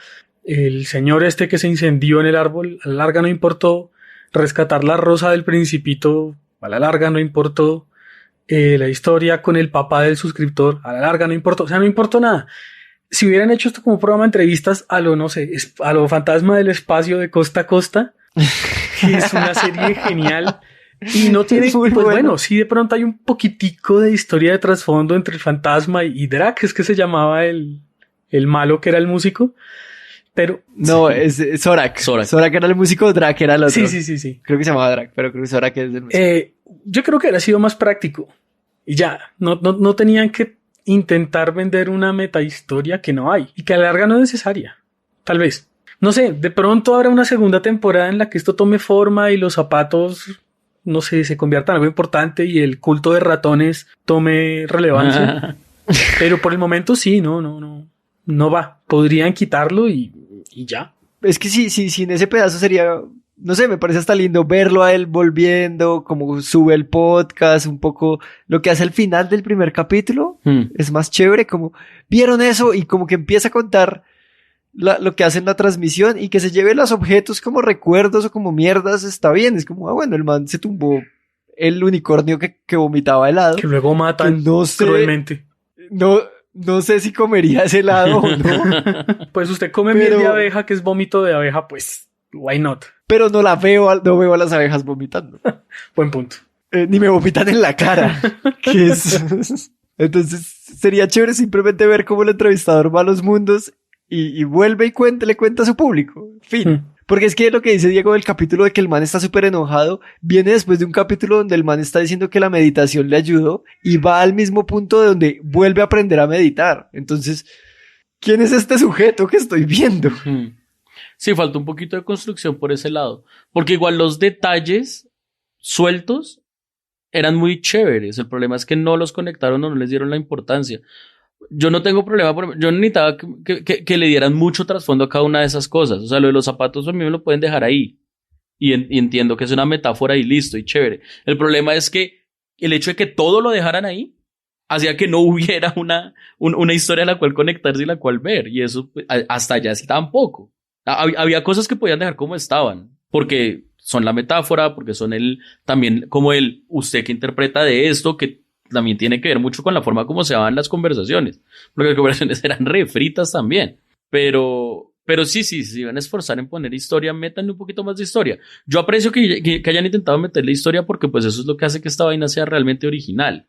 El señor este que se incendió en el árbol, a la larga no importó. Rescatar la rosa del Principito, a la larga no importó. La historia con el papá del suscriptor, a la larga no importó. O sea, no importó nada. Si hubieran hecho esto como programa de entrevistas a lo, no sé, a lo Fantasma del Espacio de Costa a Costa, que es una serie genial y no tiene, pues bueno, sí de pronto hay un poquitico de historia de trasfondo entre el fantasma y Drac, es que se llamaba el malo que era el músico, pero... No, sí. Es Zorak. Zorak era el músico, Drac era el otro. Sí. Creo que se llamaba Drac, pero creo que Zorak es el músico. Yo creo que hubiera sido más práctico y ya, no tenían que intentar vender una metahistoria que no hay y que a la larga no es necesaria. Tal vez. No sé, de pronto habrá una segunda temporada en la que esto tome forma y los zapatos, no sé, se conviertan en algo importante y el culto de ratones tome relevancia. Pero por el momento sí, no va. Podrían quitarlo y ya. Es que sí, en ese pedazo sería... No sé, me parece hasta lindo verlo a él volviendo, como sube el podcast, un poco lo que hace al final del primer capítulo. Es más chévere, como vieron eso y como que empieza a contar lo que hace en la transmisión y que se lleve los objetos como recuerdos o como mierdas, está bien. Es como, bueno, el man se tumbó el unicornio que vomitaba helado. Que luego matan cruelmente. No sé si comería ese helado o no. Pues usted come miel de abeja, que es vómito de abeja, pues... Why not? Pero no veo a las abejas vomitando. Buen punto. Ni me vomitan en la cara. ¿Qué es? Entonces sería chévere simplemente ver cómo el entrevistador va a los mundos y vuelve y le cuenta a su público. Fin. Porque es que lo que dice Diego del capítulo de que el man está súper enojado viene después de un capítulo donde el man está diciendo que la meditación le ayudó y va al mismo punto de donde vuelve a aprender a meditar. Entonces, ¿quién es este sujeto que estoy viendo? Sí, falta un poquito de construcción por ese lado. Porque igual los detalles sueltos eran muy chéveres. El problema es que no los conectaron o no les dieron la importancia. Yo no tengo problema, yo necesitaba que le dieran mucho trasfondo a cada una de esas cosas. O sea, lo de los zapatos a mí me lo pueden dejar ahí. Y entiendo que es una metáfora y listo, y chévere. El problema es que el hecho de que todo lo dejaran ahí hacía que no hubiera una historia a la cual conectarse y la cual ver. Y eso hasta allá sí tampoco. Había cosas que podían dejar como estaban, porque son la metáfora, porque son también como usted que interpreta de esto, que también tiene que ver mucho con la forma como se daban las conversaciones, porque las conversaciones eran refritas también, pero sí, van a esforzar en poner historia, métanle un poquito más de historia. Yo aprecio que hayan intentado meterle historia porque pues eso es lo que hace que esta vaina sea realmente original.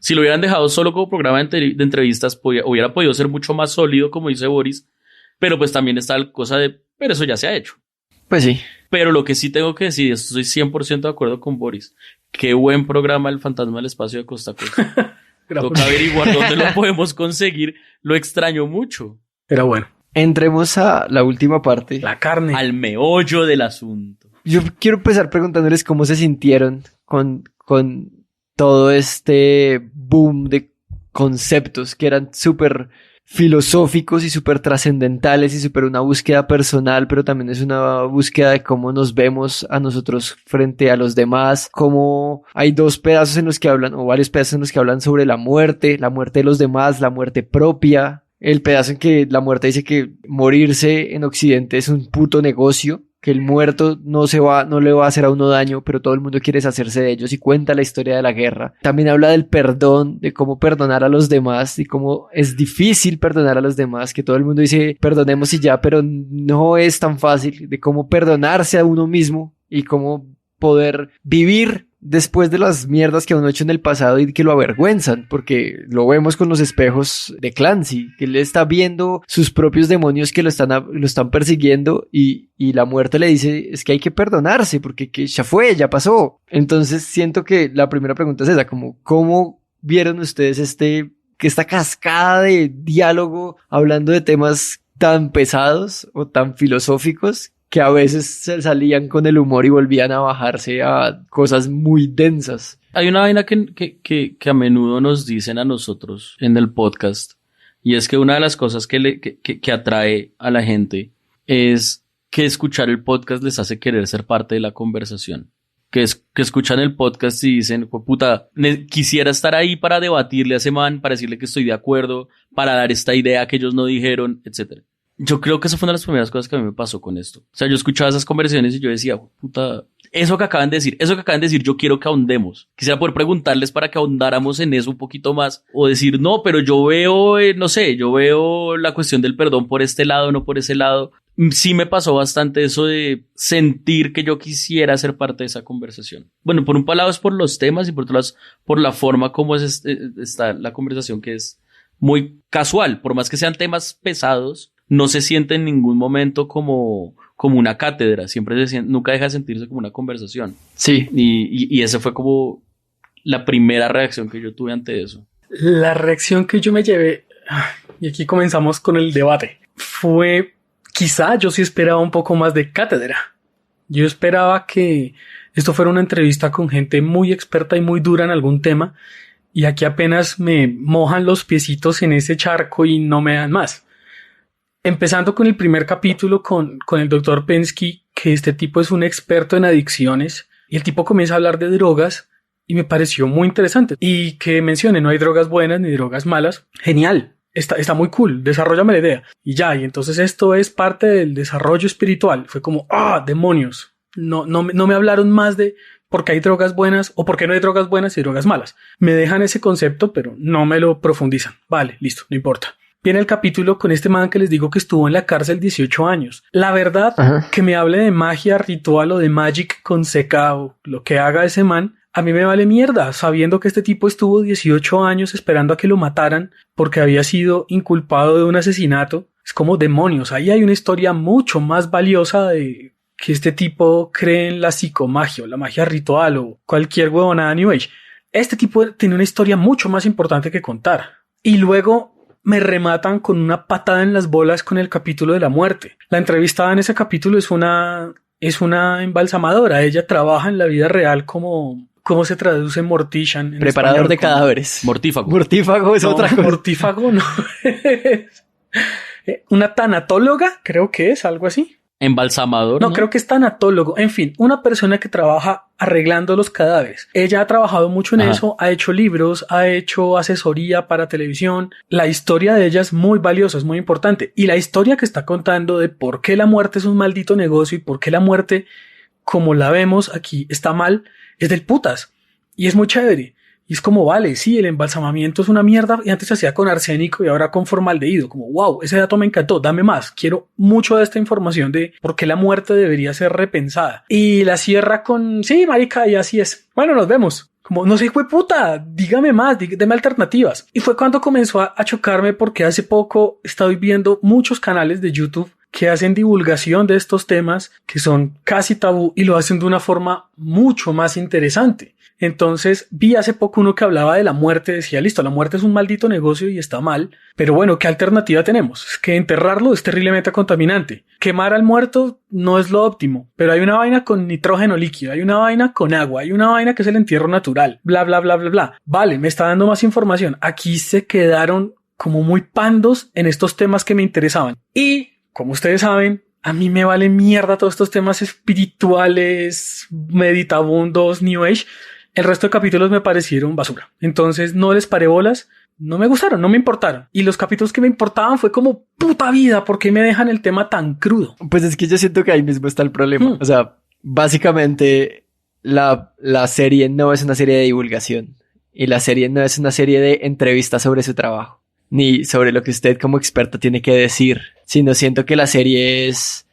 Si lo hubieran dejado solo como programa de entrevistas, hubiera podido ser mucho más sólido, como dice Boris. Pero pues también está la cosa pero eso ya se ha hecho. Pues sí. Pero lo que sí tengo que decir, estoy 100% de acuerdo con Boris. Qué buen programa El Fantasma del Espacio de Costa a Costa. Toca averiguar dónde lo podemos conseguir. Lo extraño mucho. Pero bueno. Entremos a la última parte. La carne. Al meollo del asunto. Yo quiero empezar preguntándoles cómo se sintieron con todo este boom de conceptos que eran súper filosóficos y súper trascendentales y súper una búsqueda personal, pero también es una búsqueda de cómo nos vemos a nosotros frente a los demás, cómo hay dos pedazos en los que hablan, o varios pedazos en los que hablan sobre la muerte de los demás, la muerte propia, el pedazo en que la muerte dice que morirse en Occidente es un puto negocio, que el muerto no le va a hacer a uno daño, pero todo el mundo quiere deshacerse de ellos y cuenta la historia de la guerra. También habla del perdón, de cómo perdonar a los demás y cómo es difícil perdonar a los demás, que todo el mundo dice perdonemos y ya, pero no es tan fácil, de cómo perdonarse a uno mismo y cómo poder vivir después de las mierdas que uno ha hecho en el pasado y que lo avergüenzan, porque lo vemos con los espejos de Clancy, que él está viendo sus propios demonios que lo están persiguiendo y la muerte le dice, es que hay que perdonarse, porque que ya fue, ya pasó. Entonces siento que la primera pregunta es esa, como, ¿cómo vieron ustedes esta cascada de diálogo hablando de temas tan pesados o tan filosóficos que a veces se salían con el humor y volvían a bajarse a cosas muy densas? Hay una vaina que a menudo nos dicen a nosotros en el podcast, y es que una de las cosas que atrae a la gente es que escuchar el podcast les hace querer ser parte de la conversación. Que escuchan el podcast y dicen, puta, quisiera estar ahí para debatirle a ese man, para decirle que estoy de acuerdo, para dar esta idea que ellos no dijeron, etcétera. Yo creo que eso fue una de las primeras cosas que a mí me pasó con esto. O sea, yo escuchaba esas conversaciones y yo decía, puta, eso que acaban de decir, yo quiero que ahondemos. Quisiera poder preguntarles para que ahondáramos en eso un poquito más. O decir, no, pero yo veo, yo veo la cuestión del perdón por este lado, no por ese lado. Sí me pasó bastante eso de sentir que yo quisiera ser parte de esa conversación. Bueno, por un lado es por los temas y por otro lado es por la forma como está la conversación, que es muy casual. Por más que sean temas pesados, no se siente en ningún momento como una cátedra, nunca deja de sentirse como una conversación. Sí. Y esa fue como la primera reacción que yo tuve ante eso. La reacción que yo me llevé, y aquí comenzamos con el debate, fue, quizá yo sí esperaba un poco más de cátedra. Yo esperaba que esto fuera una entrevista con gente muy experta y muy dura en algún tema, y aquí apenas me mojan los piecitos en ese charco y no me dan más. Empezando con el primer capítulo con el Dr. Pensky, que este tipo es un experto en adicciones, y el tipo comienza a hablar de drogas y me pareció muy interesante. Y que mencione, no hay drogas buenas ni drogas malas. Genial, está muy cool, desarróllame la idea. Y entonces esto es parte del desarrollo espiritual. Fue como, demonios. No me hablaron más de por qué hay drogas buenas o por qué no hay drogas buenas y drogas malas. Me dejan ese concepto, pero no me lo profundizan. Vale, listo, no importa. Viene el capítulo con este man que les digo que estuvo en la cárcel 18 años. La verdad, que me hable de magia, ritual o de magic con seca o lo que haga ese man, a mí me vale mierda, sabiendo que este tipo estuvo 18 años esperando a que lo mataran porque había sido inculpado de un asesinato. Es como demonios. Ahí hay una historia mucho más valiosa de que este tipo cree en la psicomagia o la magia ritual o cualquier huevonada New Age. Este tipo tiene una historia mucho más importante que contar. Y luego me rematan con una patada en las bolas con el capítulo de la muerte. La entrevistada en ese capítulo es una embalsamadora. Ella trabaja en la vida real como, ¿cómo se traduce mortician? En preparador español, de cadáveres. Mortífago. Mortífago es otra cosa. Mortífago no. Una tanatóloga, creo que es algo así. Embalsamador. No, creo que es tanatólogo. En fin, una persona que trabaja arreglando los cadáveres. Ella ha trabajado mucho en eso, ha hecho libros, ha hecho asesoría para televisión. La historia de ella es muy valiosa, es muy importante. Y la historia que está contando de por qué la muerte es un maldito negocio y por qué la muerte, como la vemos aquí, está mal, es del putas. Y es muy chévere. Y es como, vale, sí, el embalsamamiento es una mierda y antes se hacía con arsénico y ahora con formaldehído. Como, wow, ese dato me encantó, dame más. Quiero mucho de esta información de por qué la muerte debería ser repensada. Y la cierra con, sí, marica, y así es. Bueno, nos vemos. Como, no sé, hijo de puta, dígame más, deme alternativas. Y fue cuando comenzó a chocarme porque hace poco estoy viendo muchos canales de YouTube que hacen divulgación de estos temas que son casi tabú y lo hacen de una forma mucho más interesante. Entonces vi hace poco uno que hablaba de la muerte, decía, listo, la muerte es un maldito negocio y está mal, pero bueno, ¿qué alternativa tenemos? Es que enterrarlo es terriblemente contaminante. Quemar al muerto no es lo óptimo, pero hay una vaina con nitrógeno líquido, hay una vaina con agua, hay una vaina que es el entierro natural, bla, bla, bla, bla, bla. Vale, me está dando más información. Aquí se quedaron como muy pandos en estos temas que me interesaban. Y, como ustedes saben, a mí me vale mierda todos estos temas espirituales, meditabundos, New Age. El resto de capítulos me parecieron basura. Entonces no les paré bolas no me gustaron, no me importaron. Y los capítulos que me importaban fue como, puta vida, ¿por qué me dejan el tema tan crudo? Pues es que yo siento que ahí mismo está el problema. O sea, básicamente la serie no es una serie de divulgación. Y la serie no es una serie de entrevistas sobre su trabajo. Ni sobre lo que usted como experto tiene que decir. Sino siento que la serie es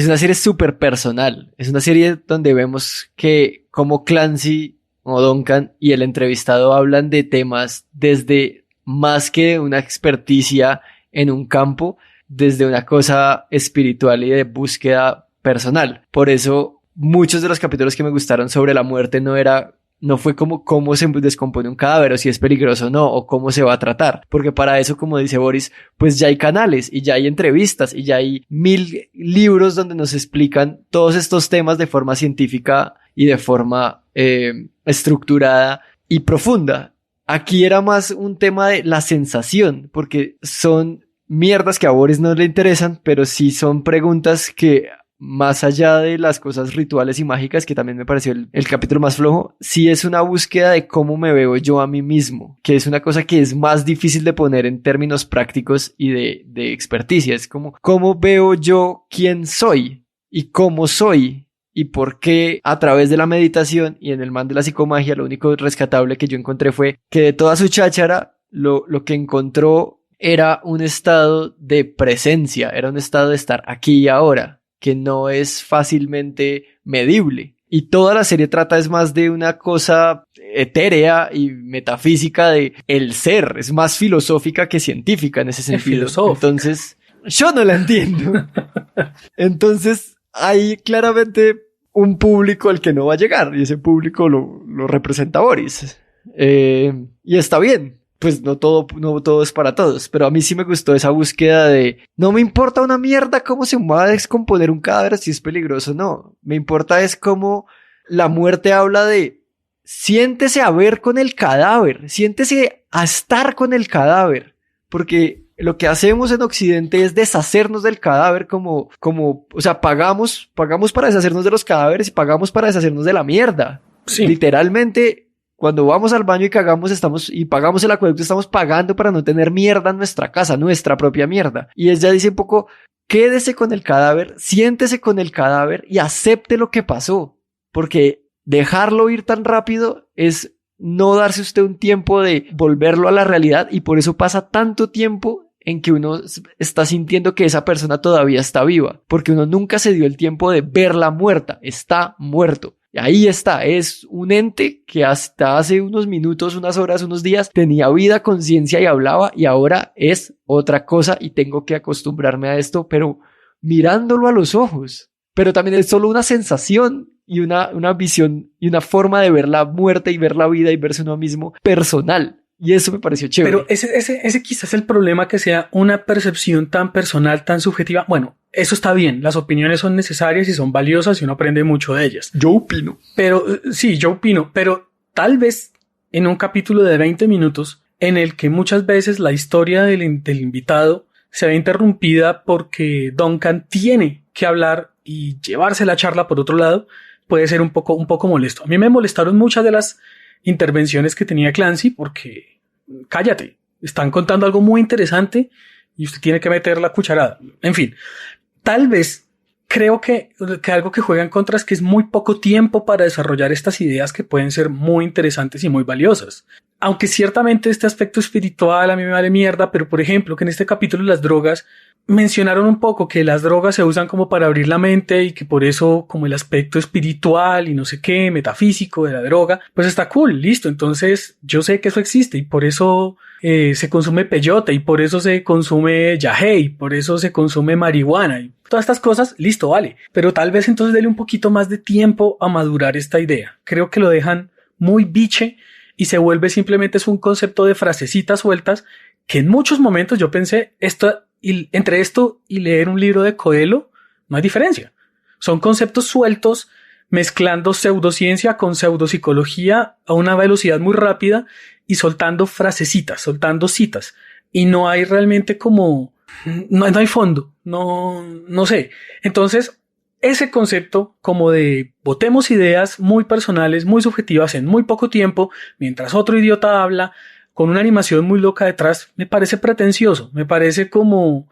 una serie súper personal. Es una serie donde vemos que como Clancy o Duncan y el entrevistado hablan de temas desde más que una experticia en un campo, desde una cosa espiritual y de búsqueda personal. Por eso muchos de los capítulos que me gustaron sobre la muerte no fue como cómo se descompone un cadáver o si es peligroso o no, o cómo se va a tratar. Porque para eso, como dice Boris, pues ya hay canales y ya hay entrevistas y ya hay 1000 libros donde nos explican todos estos temas de forma científica y de forma estructurada y profunda. Aquí era más un tema de la sensación, porque son mierdas que a Boris no le interesan, pero sí son preguntas que, más allá de las cosas rituales y mágicas, que también me pareció el capítulo más flojo, sí es una búsqueda de cómo me veo yo a mí mismo, que es una cosa que es más difícil de poner en términos prácticos y de experticia. Es como, ¿cómo veo yo quién soy y cómo soy? Y por qué a través de la meditación y en el man de la psicomagia, lo único rescatable que yo encontré fue que de toda su cháchara, lo que encontró era un estado de presencia, era un estado de estar aquí y ahora, que no es fácilmente medible. Y toda la serie trata es más de una cosa etérea y metafísica de el ser, es más filosófica que científica en ese sentido. Entonces, yo no la entiendo. Entonces, hay claramente un público al que no va a llegar y ese público lo representa Boris. Y está bien. Pues no todo es para todos, pero a mí sí me gustó esa búsqueda de no me importa una mierda cómo se va a descomponer un cadáver, si es peligroso o no. Me importa es cómo la muerte habla de siéntese a ver con el cadáver, siéntese a estar con el cadáver, porque lo que hacemos en Occidente es deshacernos del cadáver como, o sea, pagamos para deshacernos de los cadáveres y pagamos para deshacernos de la mierda. Sí. Literalmente, cuando vamos al baño y cagamos y pagamos el acueducto, estamos pagando para no tener mierda en nuestra casa, nuestra propia mierda. Y ella dice un poco, quédese con el cadáver, siéntese con el cadáver y acepte lo que pasó. Porque dejarlo ir tan rápido es no darse usted un tiempo de volverlo a la realidad, y por eso pasa tanto tiempo en que uno está sintiendo que esa persona todavía está viva, porque uno nunca se dio el tiempo de verla muerta, está muerto. Y ahí está, es un ente que hasta hace unos minutos, unas horas, unos días tenía vida, conciencia y hablaba, y ahora es otra cosa y tengo que acostumbrarme a esto, pero mirándolo a los ojos. Pero también es solo una sensación y una visión y una forma de ver la muerte y ver la vida y verse uno mismo personal. Y eso me pareció chévere. Pero ese quizás es el problema, que sea una percepción tan personal, tan subjetiva. Bueno, eso está bien. Las opiniones son necesarias y son valiosas y uno aprende mucho de ellas. Yo opino. Pero sí, yo opino. Pero tal vez en un capítulo de 20 minutos en el que muchas veces la historia del invitado se ve interrumpida porque Duncan tiene que hablar y llevarse la charla por otro lado, puede ser un poco molesto. A mí me molestaron muchas de las intervenciones que tenía Clancy porque, cállate, están contando algo muy interesante y usted tiene que meter la cucharada. En fin, tal vez creo que algo que juega en contra es que es muy poco tiempo para desarrollar estas ideas que pueden ser muy interesantes y muy valiosas. Aunque ciertamente este aspecto espiritual a mí me vale mierda, pero por ejemplo que en este capítulo de las drogas mencionaron un poco que las drogas se usan como para abrir la mente y que por eso como el aspecto espiritual y no sé qué, metafísico de la droga, pues está cool, listo. Entonces yo sé que eso existe y por eso se consume peyote y por eso se consume yagé y por eso se consume marihuana y todas estas cosas, listo, vale. Pero tal vez entonces dele un poquito más de tiempo a madurar esta idea. Creo que lo dejan muy biche y se vuelve simplemente es un concepto de frasecitas sueltas que en muchos momentos yo pensé entre esto y leer un libro de Coelho no hay diferencia. Son conceptos sueltos mezclando pseudociencia con pseudopsicología a una velocidad muy rápida y soltando frasecitas, soltando citas. Y no hay realmente no hay fondo, no sé. Entonces, ese concepto como de botemos ideas muy personales, muy subjetivas en muy poco tiempo, mientras otro idiota habla, con una animación muy loca detrás, me parece pretencioso, me parece como...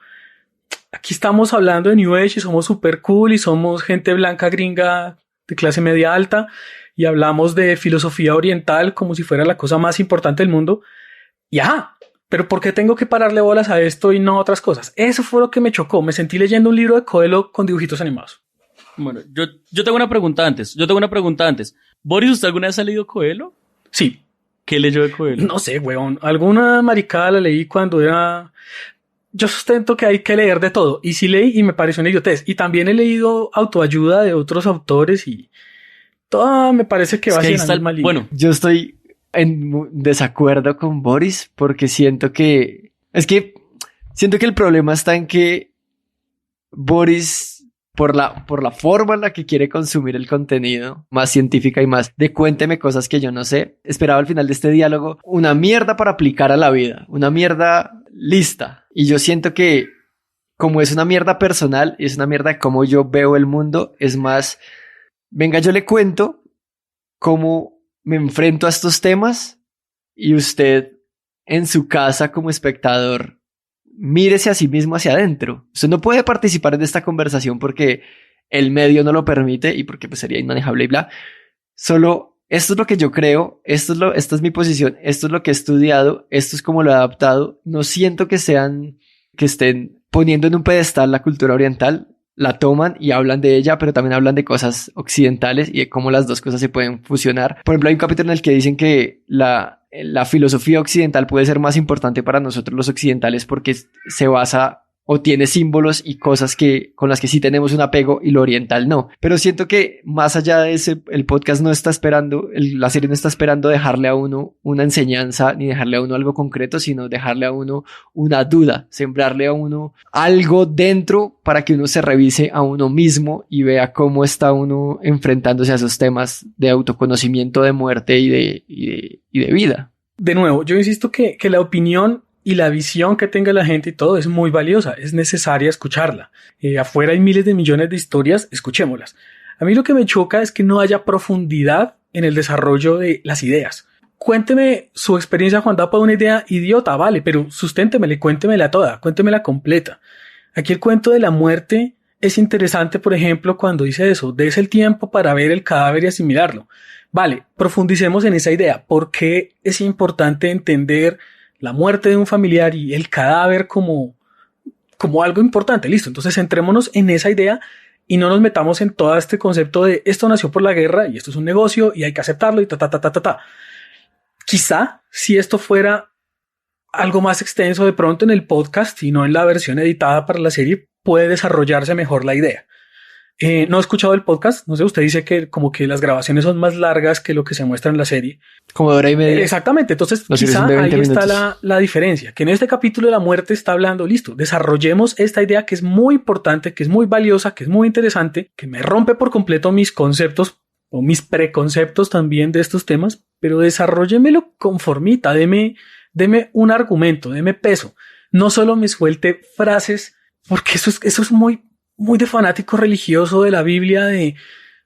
Aquí estamos hablando de New Age y somos super cool y somos gente blanca gringa de clase media alta y hablamos de filosofía oriental como si fuera la cosa más importante del mundo. Y ajá, pero ¿por qué tengo que pararle bolas a esto y no a otras cosas? Eso fue lo que me chocó. Me sentí leyendo un libro de Coelho con dibujitos animados. Bueno, yo tengo una pregunta antes. Boris, ¿usted alguna vez ha leído Coelho? Sí. ¿Qué leyó de Coelho? No sé, weón. Alguna maricada la leí cuando era... Yo sustento que hay que leer de todo. Y sí leí y me pareció una idiotez. Y también he leído autoayuda de otros autores y todo me parece que va a ser mal. Bueno, yo estoy en desacuerdo con Boris porque siento que el problema está en que Boris, por la forma en la que quiere consumir el contenido, más científica y más de cuénteme cosas que yo no sé, esperaba al final de este diálogo una mierda para aplicar a la vida, una mierda lista. Y yo siento que como es una mierda personal, es una mierda de cómo yo veo el mundo, es más, venga, yo le cuento cómo me enfrento a estos temas y usted en su casa como espectador mírese a sí mismo hacia adentro. Usted no puede participar en esta conversación porque el medio no lo permite y porque pues sería inmanejable y bla. Solo esto es lo que yo creo, esta es mi posición, esto es lo que he estudiado, esto es como lo he adaptado. No siento que estén poniendo en un pedestal la cultura oriental, la toman y hablan de ella, pero también hablan de cosas occidentales y de cómo las dos cosas se pueden fusionar. Por ejemplo, hay un capítulo en el que dicen que la filosofía occidental puede ser más importante para nosotros los occidentales porque se basa o tiene símbolos y cosas con las que sí tenemos un apego y lo oriental no. Pero siento que más allá de ese, el podcast no está esperando, la serie no está esperando dejarle a uno una enseñanza ni dejarle a uno algo concreto, sino dejarle a uno una duda, sembrarle a uno algo dentro para que uno se revise a uno mismo y vea cómo está uno enfrentándose a esos temas de autoconocimiento, de muerte y de vida. De nuevo, yo insisto que la opinión y la visión que tenga la gente y todo es muy valiosa, es necesaria escucharla. Afuera hay miles de millones de historias, escuchémoslas. A mí lo que me choca es que no haya profundidad en el desarrollo de las ideas. Cuénteme su experiencia, Juan Dapo, de una idea idiota, vale, pero susténtemela y cuéntemela toda, cuéntemela completa. Aquí el cuento de la muerte es interesante, por ejemplo, cuando dice eso, des el tiempo para ver el cadáver y asimilarlo. Vale, profundicemos en esa idea. ¿Por qué es importante entender la muerte de un familiar y el cadáver como algo importante? Listo, entonces centrémonos en esa idea y no nos metamos en todo este concepto de esto nació por la guerra y esto es un negocio y hay que aceptarlo y ta. Quizá si esto fuera algo más extenso de pronto en el podcast y no en la versión editada para la serie, puede desarrollarse mejor la idea. No he escuchado el podcast, no sé, usted dice que como que las grabaciones son más largas que lo que se muestra en la serie. Como de hora y media. Exactamente, entonces quizá ahí está la diferencia, que en este capítulo de la muerte está hablando, listo, desarrollemos esta idea que es muy importante, que es muy valiosa, que es muy interesante, que me rompe por completo mis conceptos o mis preconceptos también de estos temas, pero desarróllemelo con formita, deme un argumento, deme peso, no solo me suelte frases, porque eso es muy de fanático religioso de la Biblia, de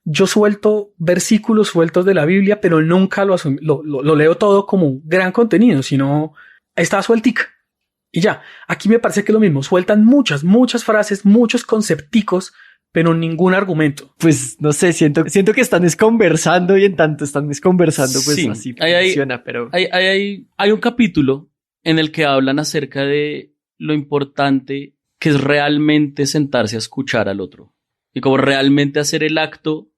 yo suelto versículos sueltos de la Biblia, pero nunca lo leo todo como un gran contenido, sino está sueltica. Y ya, aquí me parece que es lo mismo, sueltan muchas frases, muchos concepticos, pero ningún argumento. Pues no sé, siento que están conversando y en tanto están conversando, pues sí, así funciona, pero... Hay un capítulo en el que hablan acerca de lo importante que es realmente sentarse a escuchar al otro y como realmente hacer el acto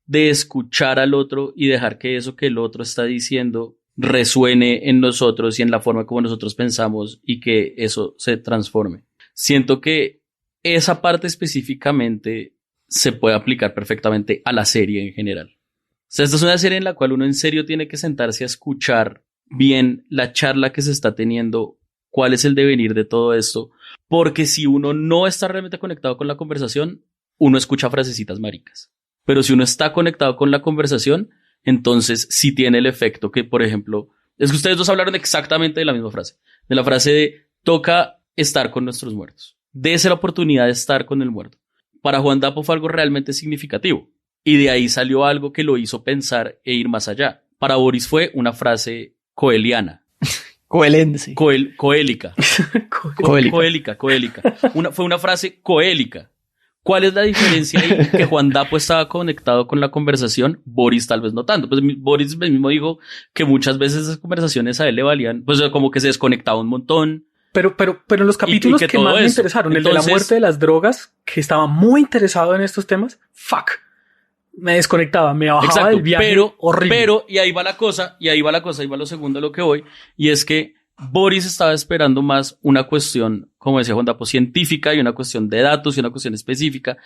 de escuchar al otro y dejar que eso que el otro está diciendo resuene en nosotros y en la forma como nosotros pensamos y que eso se transforme. Siento que esa parte específicamente se puede aplicar perfectamente a la serie en general. O sea, esta es una serie en la cual uno en serio tiene que sentarse a escuchar bien la charla que se está teniendo, cuál es el devenir de todo esto. Porque si uno no está realmente conectado con la conversación, uno escucha frasecitas maricas. Pero si uno está conectado con la conversación, entonces sí tiene el efecto que, por ejemplo, es que ustedes dos hablaron exactamente de la misma frase. De la frase de toca estar con nuestros muertos. Dese la oportunidad de estar con el muerto. Para Juan Dapo fue algo realmente significativo. Y de ahí salió algo que lo hizo pensar e ir más allá. Para Boris fue una frase coeliana. Coelense. Coélica. Coélica. Fue una frase coélica. ¿Cuál es la diferencia ahí? Que Juan Dapo estaba conectado con la conversación, Boris tal vez no tanto. Pues Boris mismo dijo que muchas veces esas conversaciones a él le valían, pues como que se desconectaba un montón. Pero en los capítulos que más me interesaron, el de la muerte de las drogas, que estaba muy interesado en estos temas, me desconectaba, me bajaba del viaje horrible. Pero, y ahí va la cosa, ahí va lo segundo a lo que voy, y es que Boris estaba esperando más una cuestión, como decía Juan Dapo, científica y una cuestión de datos y una cuestión específica.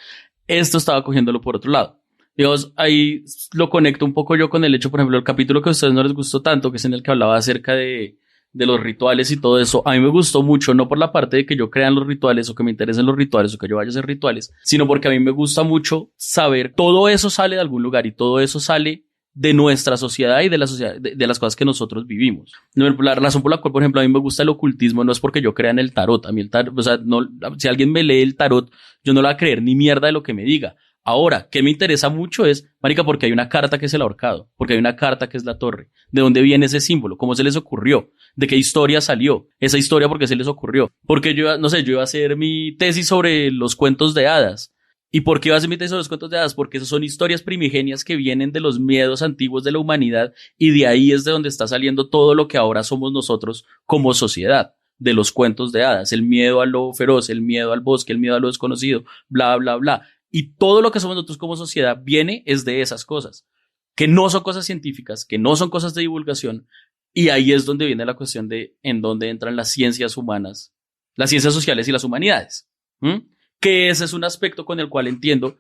Esto estaba cogiéndolo por otro lado. Digamos, ahí lo conecto un poco yo con el hecho, por ejemplo, el capítulo que a ustedes no les gustó tanto, que es en el que hablaba acerca de los rituales y todo eso. A mí me gustó mucho, no por la parte de que yo crea en los rituales o que me interesen los rituales o que yo vaya a hacer rituales, sino porque a mí me gusta mucho saber todo eso sale de algún lugar y todo eso sale de nuestra sociedad y de la sociedad, de las cosas que nosotros vivimos. La razón por la cual, por ejemplo, a mí me gusta el ocultismo no es porque yo crea en el tarot. A mí el tarot, o sea, no, si alguien me lee el tarot, yo no le voy a creer ni mierda de lo que me diga. Ahora, ¿qué me interesa mucho es, marica, porque hay una carta que es el ahorcado, porque hay una carta que es la torre, de dónde viene ese símbolo, cómo se les ocurrió, de qué historia salió, esa historia por qué se les ocurrió, porque yo iba a hacer mi tesis sobre los cuentos de hadas. ¿Y por qué iba a hacer mi tesis sobre los cuentos de hadas? Porque esas son historias primigenias que vienen de los miedos antiguos de la humanidad y de ahí es de donde está saliendo todo lo que ahora somos nosotros como sociedad, de los cuentos de hadas, el miedo a lo feroz, el miedo al bosque, el miedo a lo desconocido, bla, bla, bla. Y todo lo que somos nosotros como sociedad viene es de esas cosas, que no son cosas científicas, que no son cosas de divulgación. Y ahí es donde viene la cuestión de en dónde entran las ciencias humanas, las ciencias sociales y las humanidades. Que ese es un aspecto con el cual entiendo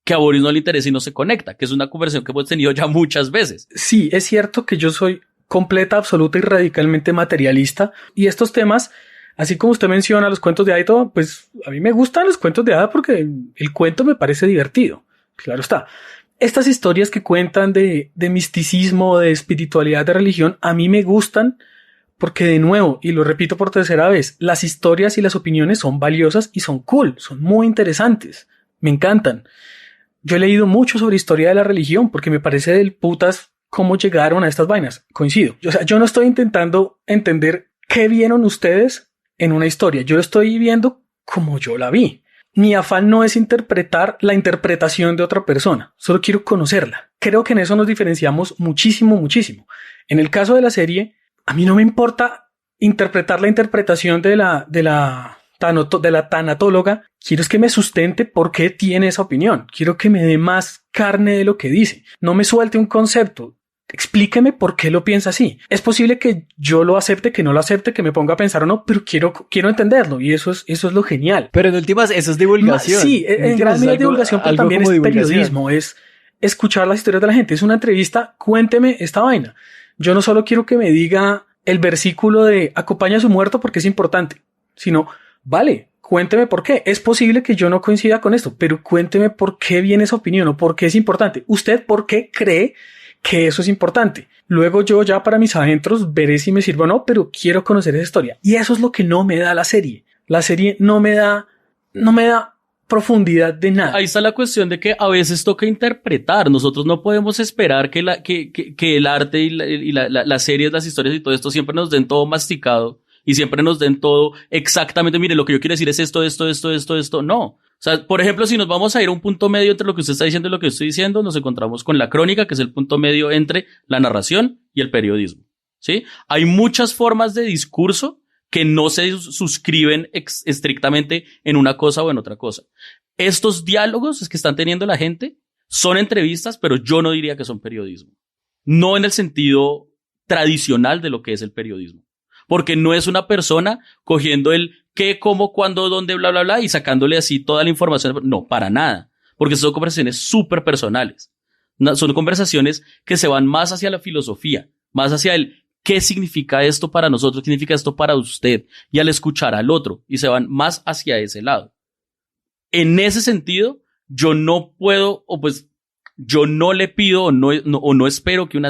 que a Boris no le interesa y no se conecta, que es una conversación que hemos tenido ya muchas veces. Sí, es cierto que yo soy completa, absoluta y radicalmente materialista. Y estos temas, así como usted menciona los cuentos de hada y todo, pues a mí me gustan los cuentos de hada porque el cuento me parece divertido. Claro está. Estas historias que cuentan de misticismo, de espiritualidad, de religión, a mí me gustan porque, de nuevo, y lo repito por tercera vez, las historias y las opiniones son valiosas y son cool, son muy interesantes, me encantan. Yo he leído mucho sobre historia de la religión porque me parece del putas cómo llegaron a estas vainas. Coincido. O sea, yo no estoy intentando entender qué vieron ustedes en una historia. Yo lo estoy viendo como yo la vi. Mi afán no es interpretar la interpretación de otra persona. Solo quiero conocerla. Creo que en eso nos diferenciamos muchísimo, muchísimo. En el caso de la serie, a mí no me importa interpretar la interpretación de la tanatóloga. Quiero es que me sustente por qué tiene esa opinión. Quiero que me dé más carne de lo que dice. No me suelte un concepto. Explíqueme por qué lo piensa así. Es posible que yo lo acepte, que no lo acepte, que me ponga a pensar o no, pero quiero entenderlo y eso es lo genial. Pero en últimas eso es divulgación. Sí, en gran medida es divulgación, pero también es periodismo, es escuchar las historias de la gente. Es una entrevista, cuénteme esta vaina. Yo no solo quiero que me diga el versículo de acompaña a su muerto porque es importante, sino, vale, cuénteme por qué. Es posible que yo no coincida con esto, pero cuénteme por qué viene esa opinión o por qué es importante. ¿Usted por qué cree que eso es importante? Luego yo ya para mis adentros veré si me sirve o no, pero quiero conocer esa historia. Y eso es lo que no me da la serie. La serie no me da profundidad de nada. Ahí está la cuestión de que a veces toca interpretar. Nosotros no podemos esperar que el arte y las series, las historias y todo esto siempre nos den todo masticado y siempre nos den todo exactamente. Mire, lo que yo quiero decir es esto. No. O sea, por ejemplo, si nos vamos a ir a un punto medio entre lo que usted está diciendo y lo que yo estoy diciendo, nos encontramos con la crónica, que es el punto medio entre la narración y el periodismo. ¿Sí? Hay muchas formas de discurso que no se suscriben estrictamente en una cosa o en otra cosa. Estos diálogos que están teniendo la gente son entrevistas, pero yo no diría que son periodismo. No en el sentido tradicional de lo que es el periodismo. Porque no es una persona cogiendo el qué, cómo, cuándo, dónde, bla, bla, bla, y sacándole así toda la información. No, para nada. Porque son conversaciones súper personales. Son conversaciones que se van más hacia la filosofía, más hacia el ¿qué significa esto para nosotros? ¿Qué significa esto para usted? Y al escuchar al otro, y se van más hacia ese lado. En ese sentido, yo no puedo, o pues, yo no le pido o no espero que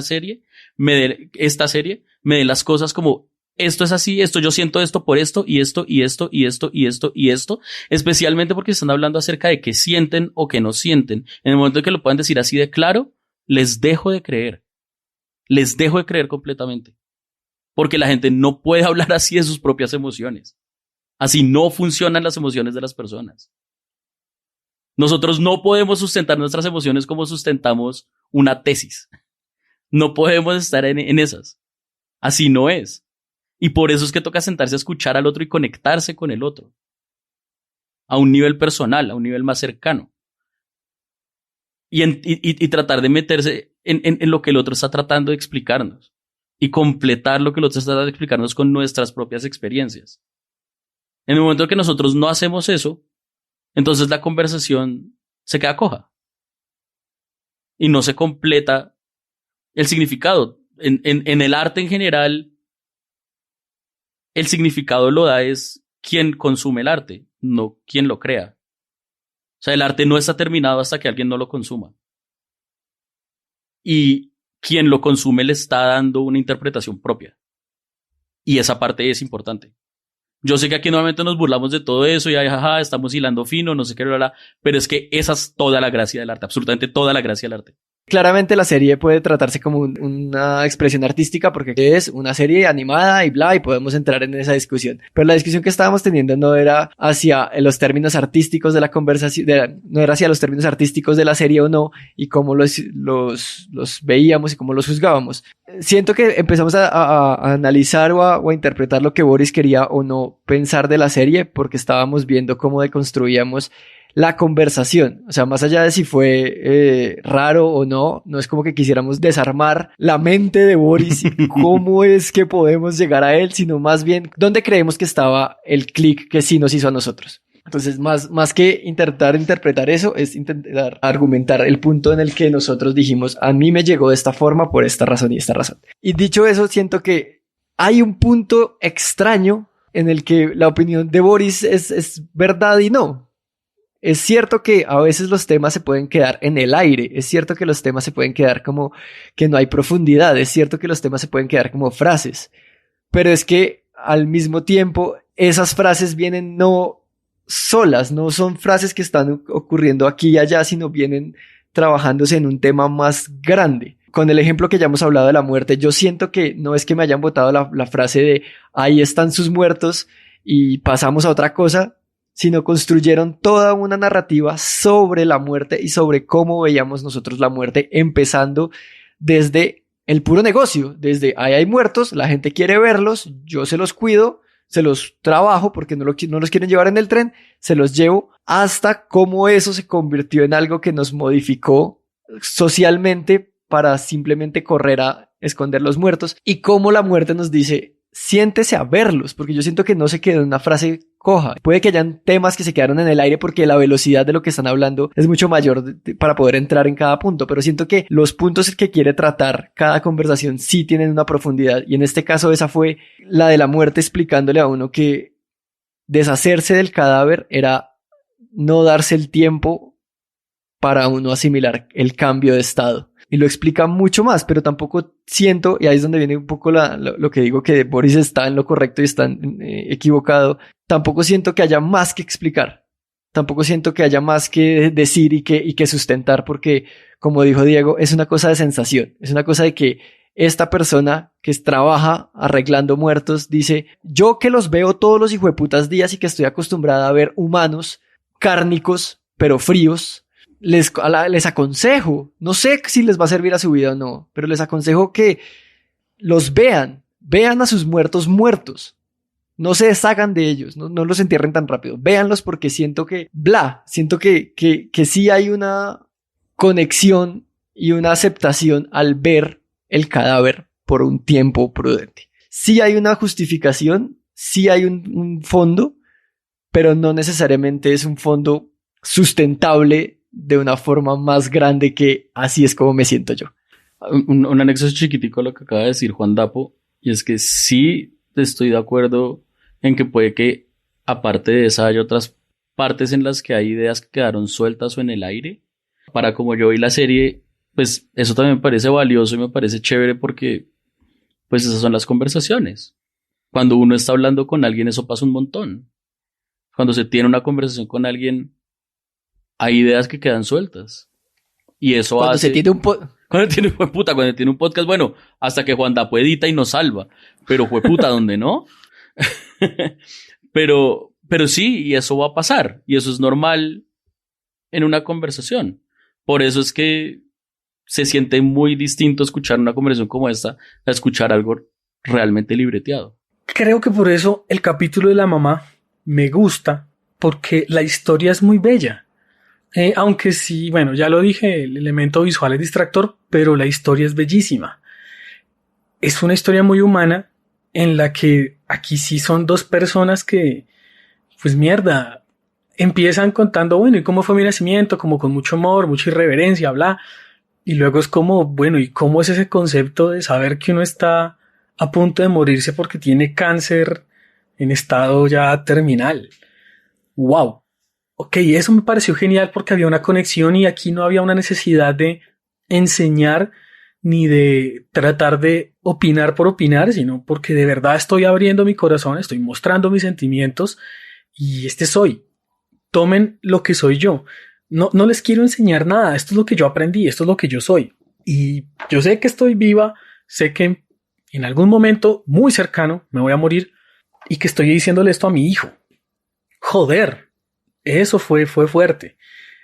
esta serie me dé las cosas como esto es así, esto yo siento esto por esto y esto y esto y esto y esto y esto, especialmente porque están hablando acerca de qué sienten o qué no sienten. En el momento en que lo puedan decir así de claro, les dejo de creer completamente. porque la gente no puede hablar así de sus propias emociones. Así no funcionan las emociones de las personas. Nosotros no podemos sustentar nuestras emociones como sustentamos una tesis. No podemos estar en esas. Así no es. Y por eso es que toca sentarse a escuchar al otro y conectarse con el otro. A un nivel personal, a un nivel más cercano. Y tratar de meterse en lo que el otro está tratando de explicarnos. Y completar lo que el otro está tratando de explicarnos con nuestras propias experiencias. En el momento en que nosotros no hacemos eso, entonces la conversación se queda coja. Y no se completa el significado. En el arte en general, el significado lo da es quien consume el arte, no quien lo crea. O sea, el arte no está terminado hasta que alguien no lo consuma. Y quien lo consume le está dando una interpretación propia. Y esa parte es importante. Yo sé que aquí normalmente nos burlamos de todo eso y jaja, estamos hilando fino, no sé qué, pero es que esa es toda la gracia del arte, absolutamente toda la gracia del arte. Claramente la serie puede tratarse como una expresión artística porque es una serie animada y bla, y podemos entrar en esa discusión. Pero la discusión que estábamos teniendo no era hacia los términos artísticos de la conversación, no era hacia los términos artísticos de la serie o no, y cómo los veíamos y cómo los juzgábamos. Siento que empezamos a analizar o a interpretar lo que Boris quería o no pensar de la serie porque estábamos viendo cómo deconstruíamos la conversación. O sea, más allá de si fue raro o no, no es como que quisiéramos desarmar la mente de Boris y cómo es que podemos llegar a él, sino más bien dónde creemos que estaba el clic que sí nos hizo a nosotros. Entonces, más que intentar interpretar eso, es intentar argumentar el punto en el que nosotros dijimos, a mí me llegó de esta forma por esta razón y esta razón. Y dicho eso, siento que hay un punto extraño en el que la opinión de Boris es verdad y no. Es cierto que a veces los temas se pueden quedar en el aire, es cierto que los temas se pueden quedar como que no hay profundidad, es cierto que los temas se pueden quedar como frases, pero es que al mismo tiempo esas frases vienen no solas, no son frases que están ocurriendo aquí y allá, sino vienen trabajándose en un tema más grande. Con el ejemplo que ya hemos hablado de la muerte, yo siento que no es que me hayan botado la frase de ahí están sus muertos y pasamos a otra cosa, sino construyeron toda una narrativa sobre la muerte y sobre cómo veíamos nosotros la muerte, empezando desde el puro negocio, desde ahí hay muertos, la gente quiere verlos, yo se los cuido, se los trabajo porque no los quieren llevar en el tren, se los llevo, hasta cómo eso se convirtió en algo que nos modificó socialmente para simplemente correr a esconder los muertos, y cómo la muerte nos dice, siéntese a verlos, porque yo siento que no se quedó en una frase coja. Puede que hayan temas que se quedaron en el aire porque la velocidad de lo que están hablando es mucho mayor para poder entrar en cada punto, pero siento que los puntos que quiere tratar cada conversación sí tienen una profundidad, y en este caso esa fue la de la muerte, explicándole a uno que deshacerse del cadáver era no darse el tiempo para uno asimilar el cambio de estado. Y lo explica mucho más, pero tampoco siento, y ahí es donde viene un poco lo que digo, que Boris está en lo correcto y está equivocado, tampoco siento que haya más que explicar, tampoco siento que haya más que decir y que sustentar, porque como dijo Diego, es una cosa de sensación, es una cosa de que esta persona que trabaja arreglando muertos dice, yo que los veo todos los hijueputas días y que estoy acostumbrada a ver humanos cárnicos pero fríos, les aconsejo, no sé si les va a servir a su vida o no, pero les aconsejo que los vean a sus muertos, no se deshagan de ellos, no los entierren tan rápido, véanlos porque siento que sí hay una conexión y una aceptación al ver el cadáver por un tiempo prudente. Sí hay una justificación, sí hay un fondo, pero no necesariamente es un fondo sustentable de una forma más grande que así es como me siento yo. Un anexo chiquitico a lo que acaba de decir Juan Dapo, y es que sí estoy de acuerdo en que puede que aparte de esa hay otras partes en las que hay ideas que quedaron sueltas o en el aire. Para como yo vi la serie, pues eso también me parece valioso y me parece chévere porque pues esas son las conversaciones. Cuando uno está hablando con alguien, eso pasa un montón. Cuando se tiene una conversación con alguien, hay ideas que quedan sueltas. Y eso cuando hace... se tiene Cuando tiene jueputa, cuando tiene un podcast, bueno, hasta que Juan Dapo edita y nos salva. Pero jueputa, ¿dónde no? pero sí, y eso va a pasar. Y eso es normal en una conversación. Por eso es que se siente muy distinto escuchar una conversación como esta a escuchar algo realmente libreteado. Creo que por eso el capítulo de la mamá me gusta, porque la historia es muy bella. Aunque sí, bueno, ya lo dije, el elemento visual es distractor, pero la historia es bellísima. Es una historia muy humana en la que aquí sí son dos personas que, pues mierda, empiezan contando, bueno, ¿y cómo fue mi nacimiento? Como con mucho amor, mucha irreverencia, bla. Y luego es como, bueno, ¿y cómo es ese concepto de saber que uno está a punto de morirse porque tiene cáncer en estado ya terminal? ¡Wow! Ok, eso me pareció genial porque había una conexión y aquí no había una necesidad de enseñar ni de tratar de opinar por opinar, sino porque de verdad estoy abriendo mi corazón, estoy mostrando mis sentimientos y este soy. Tomen lo que soy yo. No les quiero enseñar nada, esto es lo que yo aprendí, esto es lo que yo soy. Y yo sé que estoy viva, sé que en algún momento muy cercano me voy a morir y que estoy diciéndole esto a mi hijo. Joder. Eso fue fuerte.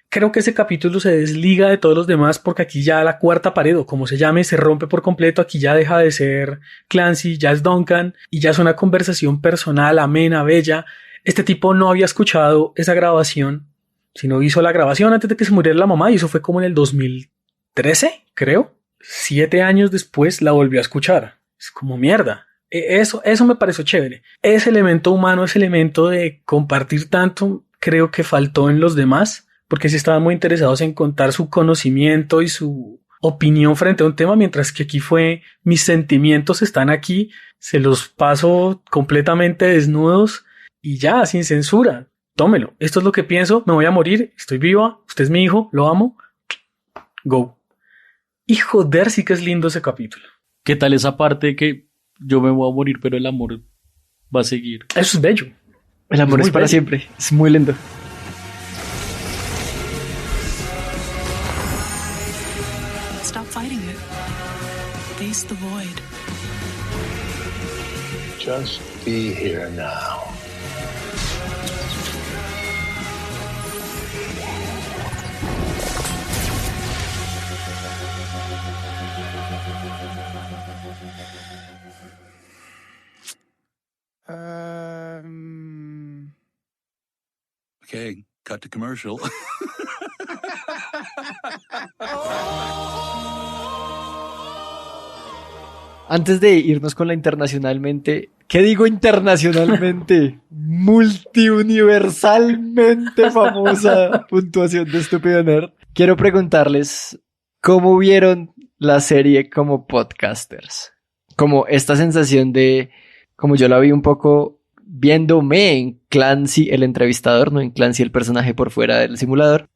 Creo que ese capítulo se desliga de todos los demás porque aquí ya la cuarta pared, o como se llame, se rompe por completo. Aquí ya deja de ser Clancy, ya es Duncan y ya es una conversación personal, amena, bella. Este tipo no había escuchado esa grabación, sino hizo la grabación antes de que se muriera la mamá y eso fue como en el 2013, creo. 7 años después la volvió a escuchar. Es como mierda. Eso me pareció chévere. Ese elemento humano, ese elemento de compartir tanto, creo que faltó en los demás, porque sí estaban muy interesados en contar su conocimiento y su opinión frente a un tema, mientras que aquí fue, mis sentimientos están aquí, se los paso completamente desnudos y ya, sin censura. Tómelo, esto es lo que pienso, me voy a morir, estoy viva, usted es mi hijo, lo amo, go. Y joder, sí que es lindo ese capítulo. ¿Qué tal esa parte de que yo me voy a morir, pero el amor va a seguir? Eso es bello. El amor es para siempre. Es muy lindo. Stop fighting it. Face the void. Just be here now. Okay, cut to commercial. Antes de irnos con la internacionalmente, ¿qué digo internacionalmente? Multiuniversalmente famosa puntuación de Estúpido Nerd. Quiero preguntarles, ¿cómo vieron la serie como podcasters? Como esta sensación de, como yo la vi un poco viéndome en Clancy el entrevistador, no en Clancy el personaje por fuera del simulador,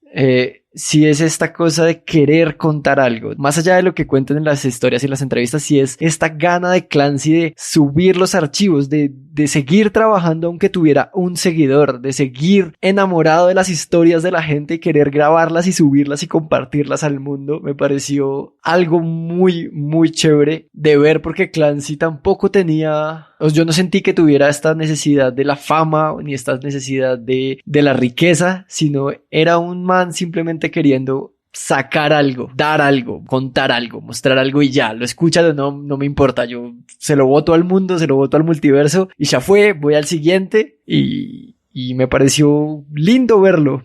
si es esta cosa de querer contar algo, más allá de lo que cuentan en las historias y las entrevistas, si es esta gana de Clancy de subir los archivos, de seguir trabajando aunque tuviera un seguidor, de seguir enamorado de las historias de la gente y querer grabarlas y subirlas y compartirlas al mundo, me pareció algo muy, muy chévere de ver porque Clancy tampoco tenía, yo no sentí que tuviera esta necesidad de la fama ni esta necesidad de la riqueza, sino era un man simplemente queriendo sacar algo, dar algo, contar algo, mostrar algo y ya, lo escuchan o no me importa, yo se lo boto al mundo, se lo boto al multiverso y ya fue, voy al siguiente y me pareció lindo verlo,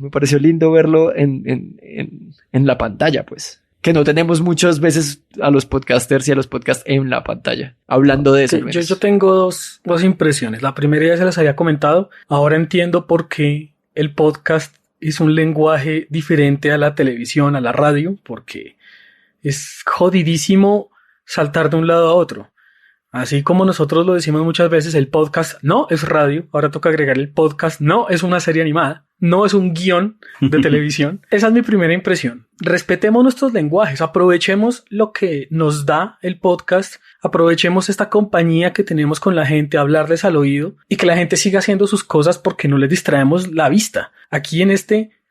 en la pantalla, pues, que no tenemos muchas veces a los podcasters y a los podcasts en la pantalla, hablando de eso. Sí, yo tengo dos impresiones, la primera ya se las había comentado, ahora entiendo por qué el podcast es un lenguaje diferente a la televisión, a la radio, porque es jodidísimo saltar de un lado a otro. Así como nosotros lo decimos muchas veces, el podcast no es radio, ahora toca agregar el podcast, no es una serie animada, no es un guión de televisión. Esa es mi primera impresión. Respetemos nuestros lenguajes, aprovechemos lo que nos da el podcast, aprovechemos esta compañía que tenemos con la gente, hablarles al oído y que la gente siga haciendo sus cosas porque no les distraemos la vista. Aquí en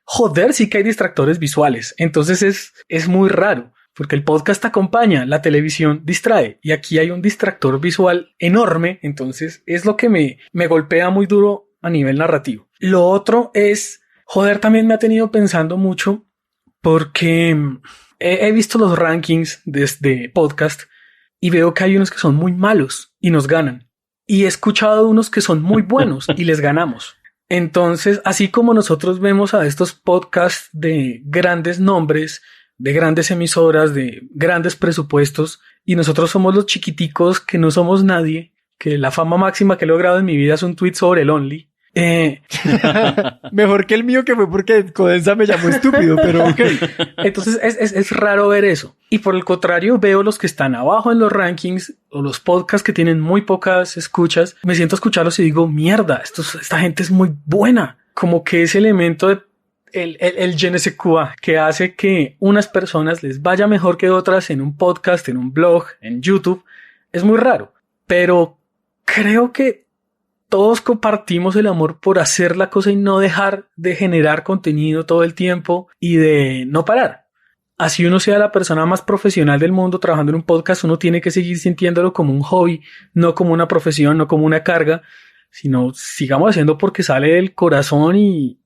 joder, sí que hay distractores visuales, entonces es muy raro. porque el podcast acompaña, la televisión distrae y aquí hay un distractor visual enorme, entonces es lo que me golpea muy duro a nivel narrativo. Lo otro es, también me ha tenido pensando mucho porque he visto los rankings de podcast y veo que hay unos que son muy malos y nos ganan. Y he escuchado unos que son muy buenos y les ganamos. Entonces, así como nosotros vemos a estos podcasts de grandes nombres, de grandes emisoras, de grandes presupuestos, y nosotros somos los chiquiticos que no somos nadie, que la fama máxima que he logrado en mi vida es un tweet sobre el Only. Mejor que el mío, que fue porque Codensa me llamó estúpido, pero ok. Entonces es raro ver eso. Y por el contrario, veo los que están abajo en los rankings o los podcasts que tienen muy pocas escuchas. Me siento a escucharlos y digo, mierda, esta gente es muy buena. Como que ese elemento de el je ne sais quoi que hace que unas personas les vaya mejor que otras en un podcast, en un blog, en YouTube, es muy raro. Pero creo que todos compartimos el amor por hacer la cosa y no dejar de generar contenido todo el tiempo y de no parar. Así uno sea la persona más profesional del mundo trabajando en un podcast, uno tiene que seguir sintiéndolo como un hobby, no como una profesión, no como una carga, sino sigamos haciendo porque sale del corazón y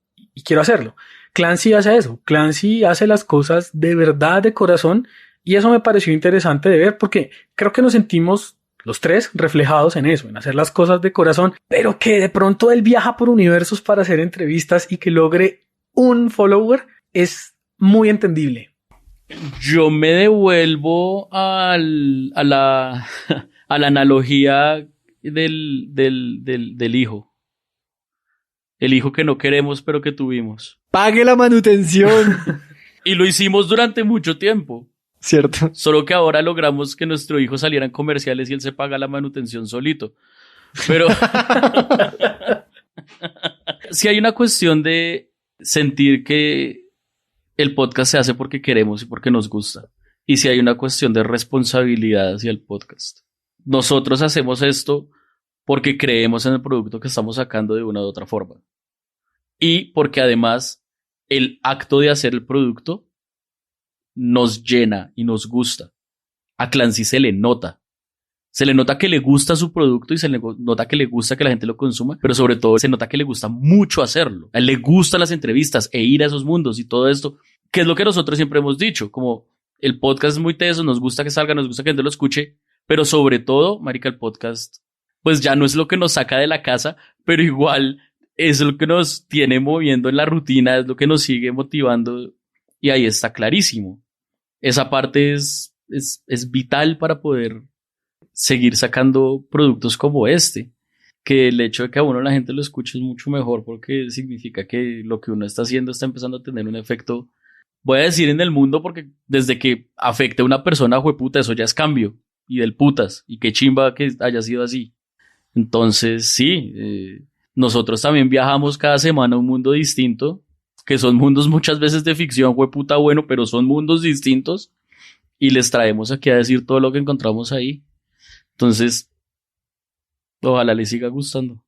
quiero hacerlo. Clancy hace eso. Clancy hace las cosas de verdad, de corazón, y eso me pareció interesante de ver porque creo que nos sentimos los tres reflejados en eso, en hacer las cosas de corazón, pero que de pronto él viaja por universos para hacer entrevistas y que logre un follower es muy entendible. Yo me devuelvo a la analogía del hijo. El hijo que no queremos pero que tuvimos. ¡Pague la manutención! Y lo hicimos durante mucho tiempo. Cierto. Solo que ahora logramos que nuestro hijo saliera en comerciales y él se paga la manutención solito. Pero sí hay una cuestión de sentir que el podcast se hace porque queremos y porque nos gusta. Y sí hay una cuestión de responsabilidad hacia el podcast. Nosotros hacemos esto porque creemos en el producto que estamos sacando de una u otra forma. Y porque además el acto de hacer el producto nos llena y nos gusta. A Clancy se le nota. Se le nota que le gusta su producto y se le nota que le gusta que la gente lo consuma, pero sobre todo se nota que le gusta mucho hacerlo. A él le gustan las entrevistas e ir a esos mundos y todo esto, que es lo que nosotros siempre hemos dicho, como el podcast es muy teso, nos gusta que salga, nos gusta que la gente lo escuche, pero sobre todo, marica, el podcast pues ya no es lo que nos saca de la casa, pero igual es lo que nos tiene moviendo en la rutina, es lo que nos sigue motivando y ahí está clarísimo. Esa parte es vital para poder seguir sacando productos como este, que el hecho de que a uno la gente lo escuche es mucho mejor porque significa que lo que uno está haciendo está empezando a tener un efecto, voy a decir en el mundo, porque desde que afecte a una persona, jueputa, eso ya es cambio, y del putas, y qué chimba que haya sido así. Entonces sí, nosotros también viajamos cada semana a un mundo distinto, que son mundos muchas veces de ficción, jueputa, bueno, pero son mundos distintos, y les traemos aquí a decir todo lo que encontramos ahí. Entonces, ojalá les siga gustando.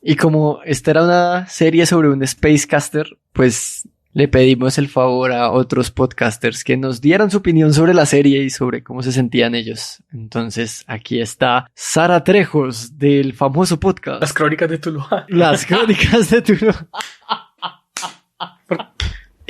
Y como esta era una serie sobre un Spacecaster, pues le pedimos el favor a otros podcasters que nos dieran su opinión sobre la serie y sobre cómo se sentían ellos. Entonces, aquí está Sara Trejos, del famoso podcast Las Crónicas de Tuluá. Las Crónicas de Tuluá.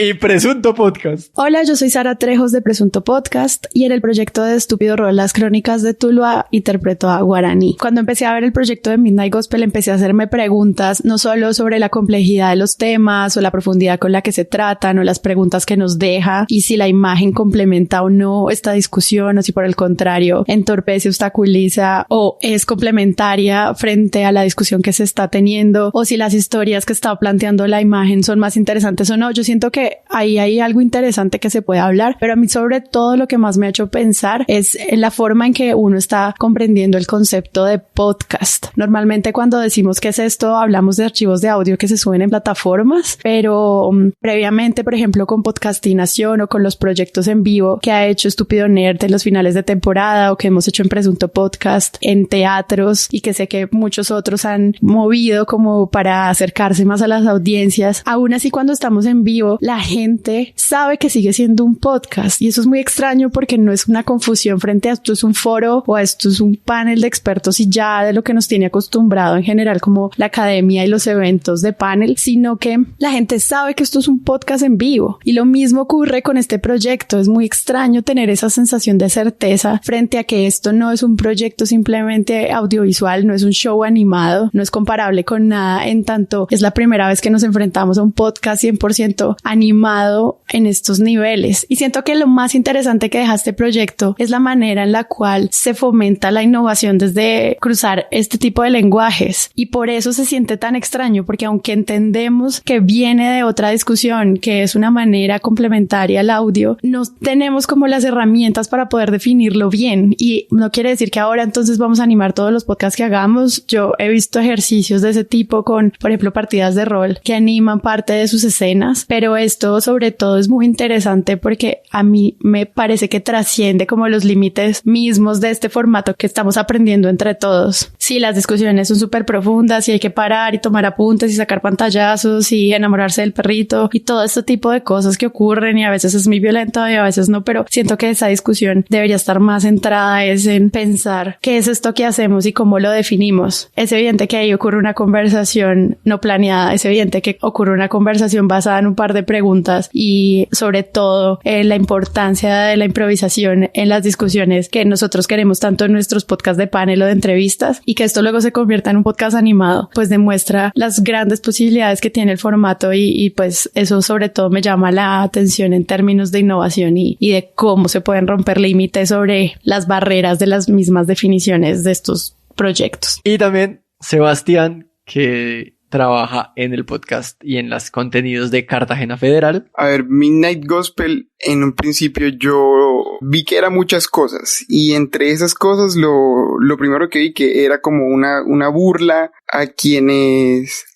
Y Presunto Podcast. Hola, yo soy Sara Trejos de Presunto Podcast y en el proyecto de Estúpido Rol Las Crónicas de Tuluá interpreto a Guaraní. Cuando empecé a ver el proyecto de Midnight Gospel empecé a hacerme preguntas no solo sobre la complejidad de los temas o la profundidad con la que se tratan o las preguntas que nos deja y si la imagen complementa o no esta discusión o si por el contrario entorpece, obstaculiza o es complementaria frente a la discusión que se está teniendo o si las historias que está planteando la imagen son más interesantes o no. Yo siento que ahí hay algo interesante que se puede hablar, pero a mí sobre todo lo que más me ha hecho pensar es la forma en que uno está comprendiendo el concepto de podcast. Normalmente cuando decimos qué es esto, hablamos de archivos de audio que se suben en plataformas, pero previamente, por ejemplo, con Podcastinación o con los proyectos en vivo que ha hecho Estúpido Nerd en los finales de temporada o que hemos hecho en Presunto Podcast en teatros y que sé que muchos otros han movido como para acercarse más a las audiencias, aún así cuando estamos en vivo, la gente sabe que sigue siendo un podcast y eso es muy extraño porque no es una confusión frente a esto es un foro o a esto es un panel de expertos y ya de lo que nos tiene acostumbrado en general como la academia y los eventos de panel, sino que la gente sabe que esto es un podcast en vivo y lo mismo ocurre con este proyecto. Es muy extraño tener esa sensación de certeza frente a que esto no es un proyecto simplemente audiovisual, no es un show animado, no es comparable con nada, en tanto es la primera vez que nos enfrentamos a un podcast 100% animado en estos niveles. Y siento que lo más interesante que deja este proyecto es la manera en la cual se fomenta la innovación desde cruzar este tipo de lenguajes. Y por eso se siente tan extraño, porque aunque entendemos que viene de otra discusión, que es una manera complementaria al audio, no tenemos como las herramientas para poder definirlo bien. Y no quiere decir que ahora entonces vamos a animar todos los podcasts que hagamos. Yo he visto ejercicios de ese tipo con, por ejemplo, partidas de rol que animan parte de sus escenas, pero esto sobre todo es muy interesante porque a mí me parece que trasciende como los límites mismos de este formato que estamos aprendiendo entre todos. Sí, las discusiones son súper profundas y hay que parar y tomar apuntes y sacar pantallazos y enamorarse del perrito y todo este tipo de cosas que ocurren y a veces es muy violento y a veces no, pero siento que esa discusión debería estar más centrada en pensar qué es esto que hacemos y cómo lo definimos. Es evidente que ahí ocurre una conversación no planeada, es evidente que ocurre una conversación basada en un par de preguntas y sobre todo la importancia de la improvisación en las discusiones que nosotros queremos tanto en nuestros podcasts de panel o de entrevistas, y que esto luego se convierta en un podcast animado, pues demuestra las grandes posibilidades que tiene el formato y pues eso sobre todo me llama la atención en términos de innovación y de cómo se pueden romper límites sobre las barreras de las mismas definiciones de estos proyectos. Y también Sebastián, que trabaja en el podcast y en los contenidos de Cartagena Federal. A ver, Midnight Gospel, en un principio yo vi que era muchas cosas, y entre esas cosas lo primero que vi que era como una burla a quienes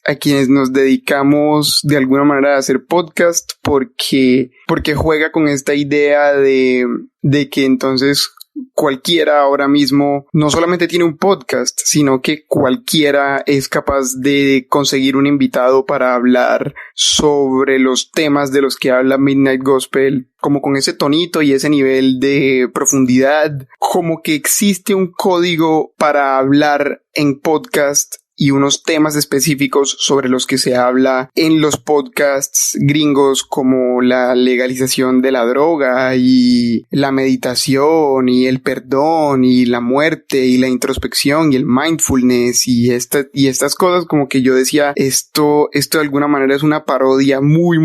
nos dedicamos de alguna manera a hacer podcast, porque juega con esta idea de que entonces cualquiera ahora mismo no solamente tiene un podcast, sino que cualquiera es capaz de conseguir un invitado para hablar sobre los temas de los que habla Midnight Gospel, como con ese tonito y ese nivel de profundidad, como que existe un código para hablar en podcast y unos temas específicos sobre los que se habla en los podcasts gringos, como la legalización de la droga y la meditación y el perdón y la muerte y la introspección y el mindfulness y estas cosas. Como que yo decía, esto de alguna manera es una parodia muy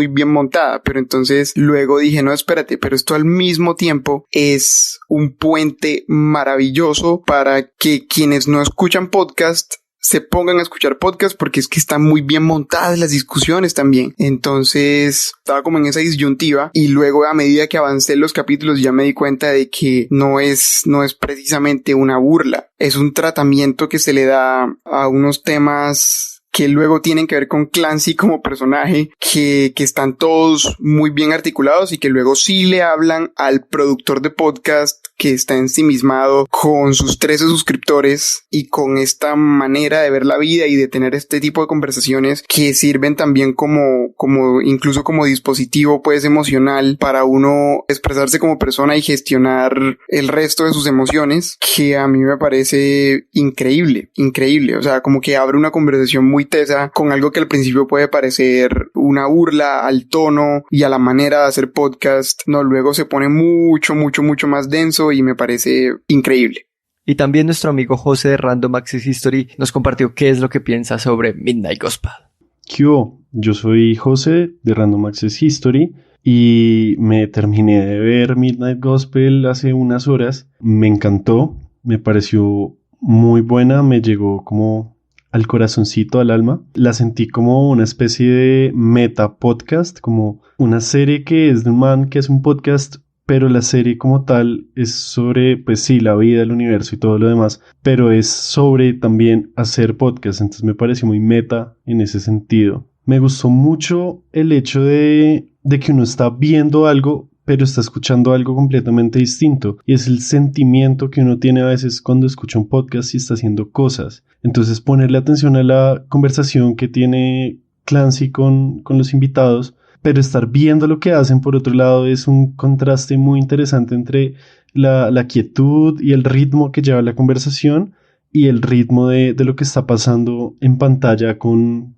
bien montada, pero entonces luego dije, no, espérate, pero esto al mismo tiempo es un puente maravilloso para que quienes no escuchan podcast se pongan a escuchar podcast, porque es que están muy bien montadas las discusiones también. Entonces estaba como en esa disyuntiva, y luego a medida que avancé los capítulos ya me di cuenta de que no es precisamente una burla, es un tratamiento que se le da a unos temas que luego tienen que ver con Clancy como personaje, que están todos muy bien articulados y que luego sí le hablan al productor de podcast que está ensimismado con sus 13 suscriptores y con esta manera de ver la vida y de tener este tipo de conversaciones que sirven también como incluso como dispositivo pues emocional para uno expresarse como persona y gestionar el resto de sus emociones, que a mí me parece increíble. O sea, como que abre una conversación muy tesa con algo que al principio puede parecer una burla al tono y a la manera de hacer podcast. No, luego se pone mucho más denso y me parece increíble. Y también nuestro amigo José de Random Access History nos compartió qué es lo que piensa sobre Midnight Gospel. ¿Qué hubo? Yo soy José de Random Access History y me terminé de ver Midnight Gospel hace unas horas. Me encantó, me pareció muy buena, me llegó como al corazoncito, al alma. La sentí como una especie de meta podcast, como una serie que es de un man que es un podcast, pero la serie como tal es sobre, pues sí, la vida, el universo y todo lo demás, pero es sobre también hacer podcast, entonces me pareció muy meta en ese sentido. Me gustó mucho el hecho de que uno está viendo algo, pero está escuchando algo completamente distinto, y es el sentimiento que uno tiene a veces cuando escucha un podcast y está haciendo cosas. Entonces ponerle atención a la conversación que tiene Clancy con los invitados, pero estar viendo lo que hacen por otro lado es un contraste muy interesante entre la quietud y el ritmo que lleva la conversación y el ritmo de lo que está pasando en pantalla con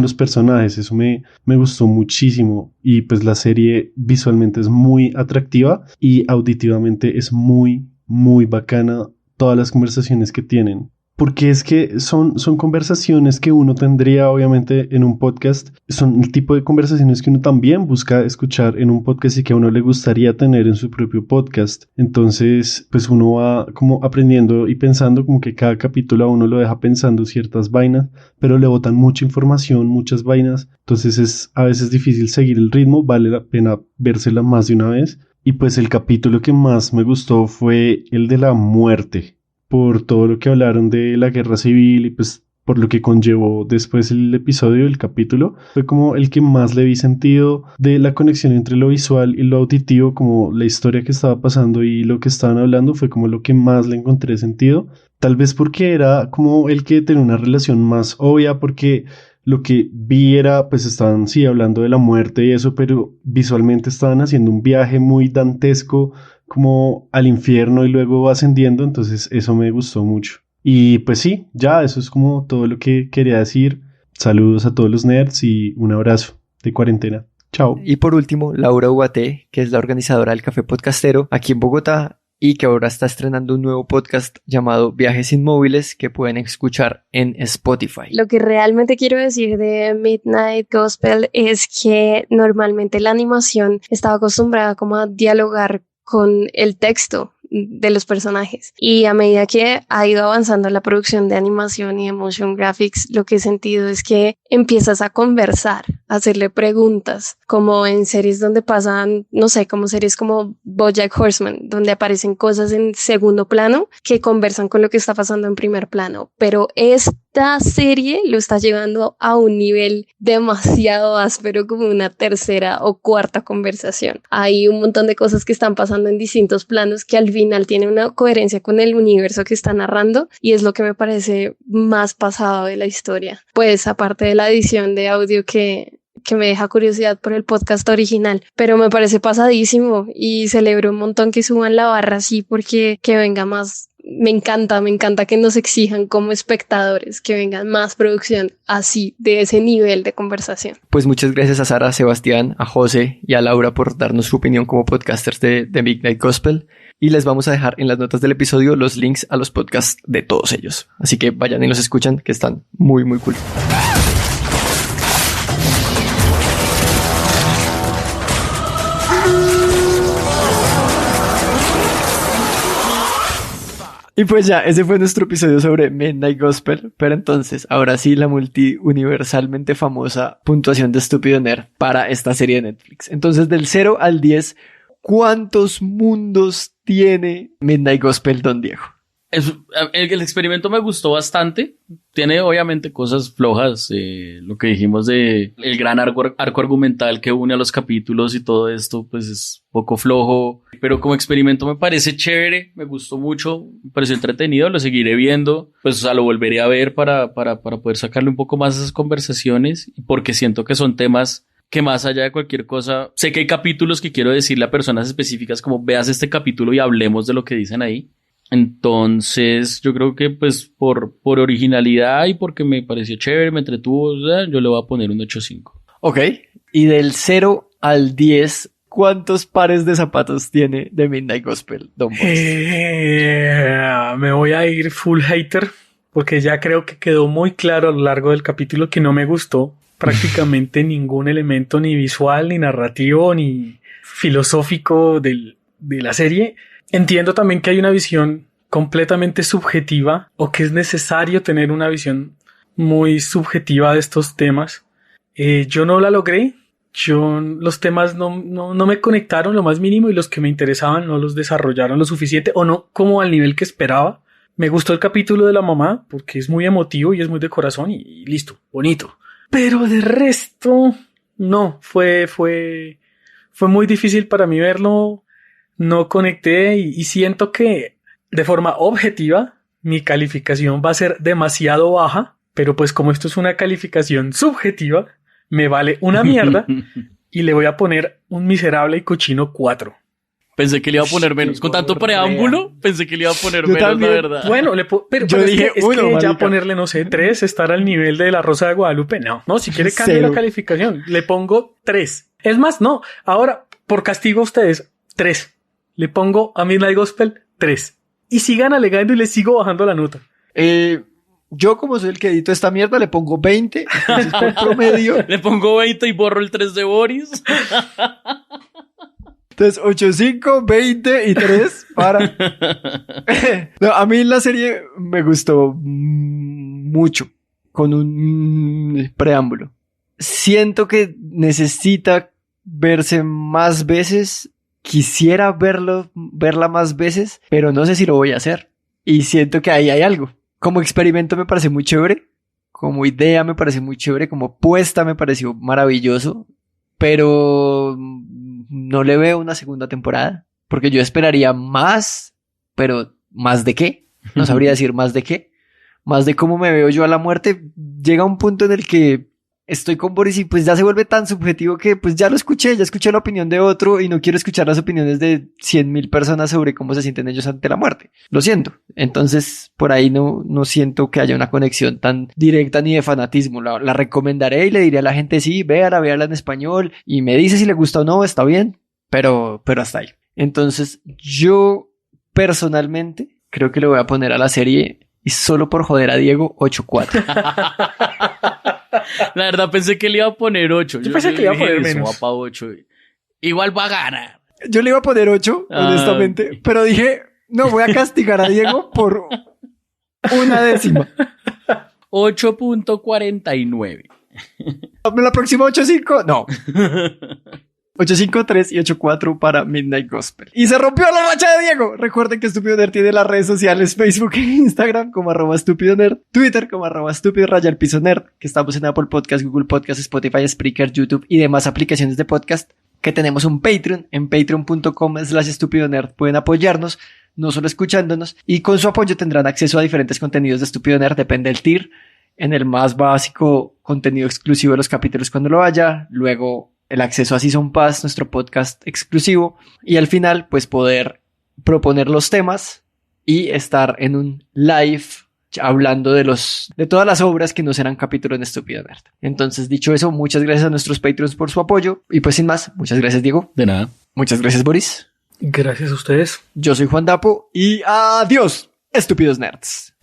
los personajes. Eso me gustó muchísimo, y pues la serie visualmente es muy atractiva y auditivamente es muy, muy bacana todas las conversaciones que tienen. Porque es que son conversaciones que uno tendría obviamente en un podcast, son el tipo de conversaciones que uno también busca escuchar en un podcast y que a uno le gustaría tener en su propio podcast. Entonces, pues uno va como aprendiendo y pensando, como que cada capítulo a uno lo deja pensando ciertas vainas, pero le botan mucha información, muchas vainas. Entonces es a veces difícil seguir el ritmo, vale la pena vérsela más de una vez. Y pues el capítulo que más me gustó fue el de la muerte, por todo lo que hablaron de la guerra civil y pues por lo que conllevó después el episodio, el capítulo. Fue como el que más le vi sentido de la conexión entre lo visual y lo auditivo, como la historia que estaba pasando y lo que estaban hablando fue como lo que más le encontré sentido. Tal vez porque era como el que tenía una relación más obvia, porque lo que vi era, pues estaban sí hablando de la muerte y eso, pero visualmente estaban haciendo un viaje muy dantesco como al infierno y luego ascendiendo, entonces eso me gustó mucho. Y pues sí, ya eso es como todo lo que quería decir. Saludos a todos los nerds y un abrazo de cuarentena. Chao. Y por último, Laura Ubaté, que es la organizadora del Café Podcastero aquí en Bogotá y que ahora está estrenando un nuevo podcast llamado Viajes Inmóviles que pueden escuchar en Spotify. Lo que realmente quiero decir de Midnight Gospel es que normalmente la animación estaba acostumbrada como a dialogar con el texto de los personajes, y a medida que ha ido avanzando la producción de animación y de motion graphics, lo que he sentido es que empiezas a conversar, a hacerle preguntas, como en series donde pasan, no sé, como series como BoJack Horseman, donde aparecen cosas en segundo plano que conversan con lo que está pasando en primer plano, pero esta serie lo está llevando a un nivel demasiado áspero, como una tercera o cuarta conversación. Hay un montón de cosas que están pasando en distintos planos que al final tiene una coherencia con el universo que está narrando, y es lo que me parece más pasado de la historia. Pues aparte de la edición de audio que me deja curiosidad por el podcast original, pero me parece pasadísimo y celebro un montón que suban la barra así, porque que venga más. Me encanta que nos exijan como espectadores, que vengan más producción así, de ese nivel de conversación. Pues muchas gracias a Sara, a Sebastián, a José y a Laura por darnos su opinión como podcasters de Midnight Gospel. Y les vamos a dejar en las notas del episodio los links a los podcasts de todos ellos. Así que vayan y los escuchan, que están muy, muy cool. Y pues ya, ese fue nuestro episodio sobre Midnight Gospel, pero entonces, ahora sí, la multi-universalmente famosa puntuación de Estúpido Nerd para esta serie de Netflix. Entonces, del 0 al 10, ¿cuántos mundos tiene Midnight Gospel, don Diego? El experimento me gustó bastante. Tiene obviamente cosas flojas, lo que dijimos de el gran arco argumental que une a los capítulos y todo esto, pues es poco flojo, pero como experimento me parece chévere, me gustó mucho, me pareció entretenido, lo seguiré viendo, pues o sea, lo volveré a ver para poder sacarle un poco más a esas conversaciones, porque siento que son temas que más allá de cualquier cosa, sé que hay capítulos que quiero decirle a personas específicas como veas este capítulo y hablemos de lo que dicen ahí. Entonces yo creo que pues por originalidad y porque me pareció chévere, me entretuvo, yo le voy a poner un 8.5. Ok, y del 0 al 10, ¿cuántos pares de zapatos tiene de Midnight Gospel, don Boris? Me voy a ir full hater, porque ya creo que quedó muy claro a lo largo del capítulo que no me gustó prácticamente ningún elemento, ni visual, ni narrativo, ni filosófico de la serie. Entiendo también que hay una visión completamente subjetiva, o que es necesario tener una visión muy subjetiva de estos temas. Yo no la logré. Los temas no me conectaron lo más mínimo, y los que me interesaban no los desarrollaron lo suficiente, o no como al nivel que esperaba. Me gustó el capítulo de la mamá porque es muy emotivo y es muy de corazón y listo, bonito. Pero de resto, no, fue muy difícil para mí verlo. No conecté y siento que de forma objetiva mi calificación va a ser demasiado baja, pero pues como esto es una calificación subjetiva, me vale una mierda y le voy a poner un miserable y cochino 4. Pensé que le iba a poner menos. Con tanto preámbulo, pensé que le iba a poner Yo menos, también. la verdad. Bueno, pero Yo dije es uno, que ya marica. ponerle, no sé, 3, estar al nivel de La Rosa de Guadalupe, no, si quiere cambie Cero. la calificación, le pongo 3. Es más, no, ahora, por castigo a ustedes, 3. Le pongo a Midnight Gospel 3. Y sigan alegando y les sigo bajando la nota. Yo, como soy el que edito esta mierda, le pongo 20. Entonces, por promedio. Le pongo 20 y borro el 3 de Boris. Entonces, 8, 5, 20 y 3 para... No, a mí la serie me gustó mucho, con un preámbulo. Siento que necesita verse más veces. Quisiera verla más veces, pero no sé si lo voy a hacer. Y siento que ahí hay algo. Como experimento me parece muy chévere. Como idea me parece muy chévere. Como puesta me pareció maravilloso. Pero no le veo una segunda temporada. Porque yo esperaría más. Pero ¿más de qué? No sabría decir más de qué. Más de cómo me veo yo a la muerte. Llega un punto en el que estoy con Boris y pues ya se vuelve tan subjetivo que pues ya escuché la opinión de otro y no quiero escuchar las opiniones de 100,000 personas sobre cómo se sienten ellos ante la muerte. Lo siento. Entonces por ahí no siento que haya una conexión tan directa ni de fanatismo. La recomendaré y le diré a la gente sí, véala en español y me dice si le gusta o no, está bien, pero hasta ahí. Entonces yo personalmente creo que le voy a poner a la serie y solo por joder a Diego 8-4. La verdad pensé que le iba a poner 8. Yo pensé que le iba a poner menos. Va para 8. Igual va a ganar. Yo le iba a poner 8, honestamente, okay. Pero dije, no, voy a castigar a Diego por una décima. 8.49. La próxima 8-5, no. 8-5-3 y 8-4 para Midnight Gospel. Y se rompió la racha de Diego. Recuerden que Estúpido Nerd tiene las redes sociales Facebook e Instagram como @estúpido-nerd, Twitter como @estúpido_nerd, que estamos en Apple Podcast, Google Podcast, Spotify, Spreaker, YouTube y demás aplicaciones de podcast, que tenemos un Patreon en patreon.com/estúpido-nerd. Pueden apoyarnos, no solo escuchándonos, y con su apoyo tendrán acceso a diferentes contenidos de Estúpido Nerd, depende del tier. En el más básico, contenido exclusivo de los capítulos cuando lo haya, luego el acceso a Season Pass, nuestro podcast exclusivo, y al final, pues poder proponer los temas y estar en un live hablando de todas las obras que no serán capítulo en Estúpido Nerd. Entonces, dicho eso, muchas gracias a nuestros Patreons por su apoyo, y pues sin más, muchas gracias, Diego. De nada. Muchas gracias, Boris. Gracias a ustedes. Yo soy Juan Dapo, y adiós, estúpidos nerds.